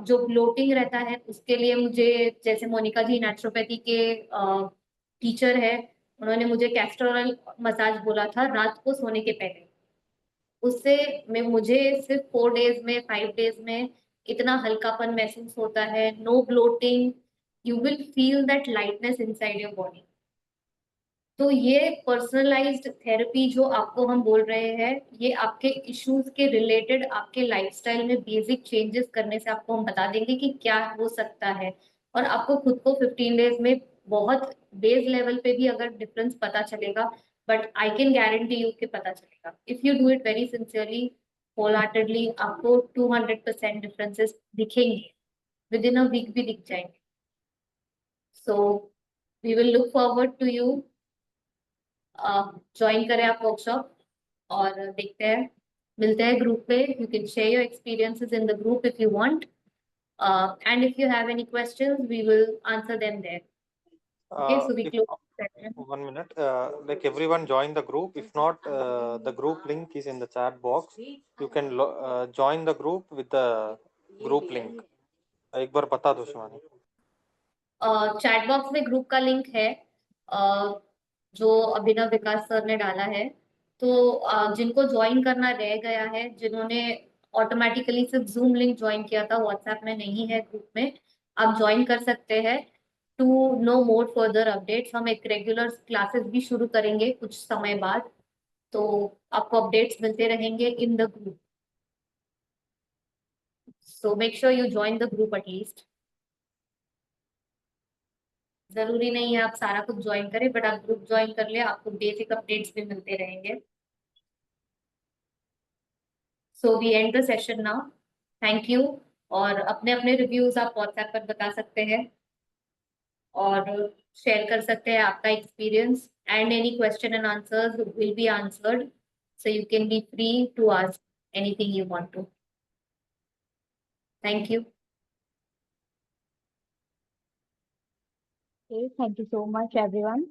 जो ब्लोटिंग रहता है उसके लिए मुझे, जैसे मोनिका जी नेचुरोपैथी के टीचर है, उन्होंने मुझे कैस्टर ऑयल मसाज बोला था रात को सोने के पहले। उससे मैं मुझे सिर्फ 4 डेज में, 5 डेज में इतना हल्कापन महसूस होता है, no bloating, you will feel that lightness inside your body. तो ये पर्सनलाइज्ड थेरेपी जो आपको हम बोल रहे हैं, ये आपके इश्यूज के रिलेटेड आपके लाइफस्टाइल में बेसिक चेंजेस करने से आपको हम बता देंगे कि क्या हो सकता है। और आपको खुद को 15 डेज में बहुत बेस लेवल पे भी अगर डिफरेंस पता चलेगा, but I can guarantee you कि पता चलेगा। If you do it very sincerely, wholeheartedly, आपको 200% डिफरेंसेस दिखेंगे, विद इन अ वीक भी दिख जाएंगे। So we will look forward to you. Join करें आप वर्कशॉप, और देखते हैं, मिलते हैं ग्रुप पे। You can share your experiences in the group if you want, and if you have any questions we will answer them there. Okay, so we close. session. 1 minute. Like everyone join the group. If not, the group link is in the chat box. You can join the group with the group link. एक बार बता दो शिवानी. चैट बॉक्स में ग्रुप का लिंक है जो अभिनव विकास सर ने डाला है। तो जिनको ज्वाइन करना रह गया है, जिन्होंने ऑटोमेटिकली सिर्फ जूम लिंक ज्वाइन किया था, व्हाट्सएप में नहीं है ग्रुप में, आप ज्वाइन कर सकते हैं। To know more further updates, हम एक रेगुलर क्लासेस भी शुरू करेंगे कुछ समय बाद, तो आपको अपडेट्स मिलते रहेंगे इन the group. So make sure you join the group at least. जरूरी नहीं है आप सारा कुछ ज्वाइन करें, बट आप ग्रुप ज्वाइन कर ले, आपको बेसिक अपडेट्स भी मिलते रहेंगे। So we end the session now. Thank you. और अपने अपने रिव्यूज आप व्हाट्सएप पर बता सकते हैं और शेयर कर सकते हैं आपका experience, and any question and answers will be answered, so you can be free to ask anything you want to. Thank you. Okay, thank you so much, everyone.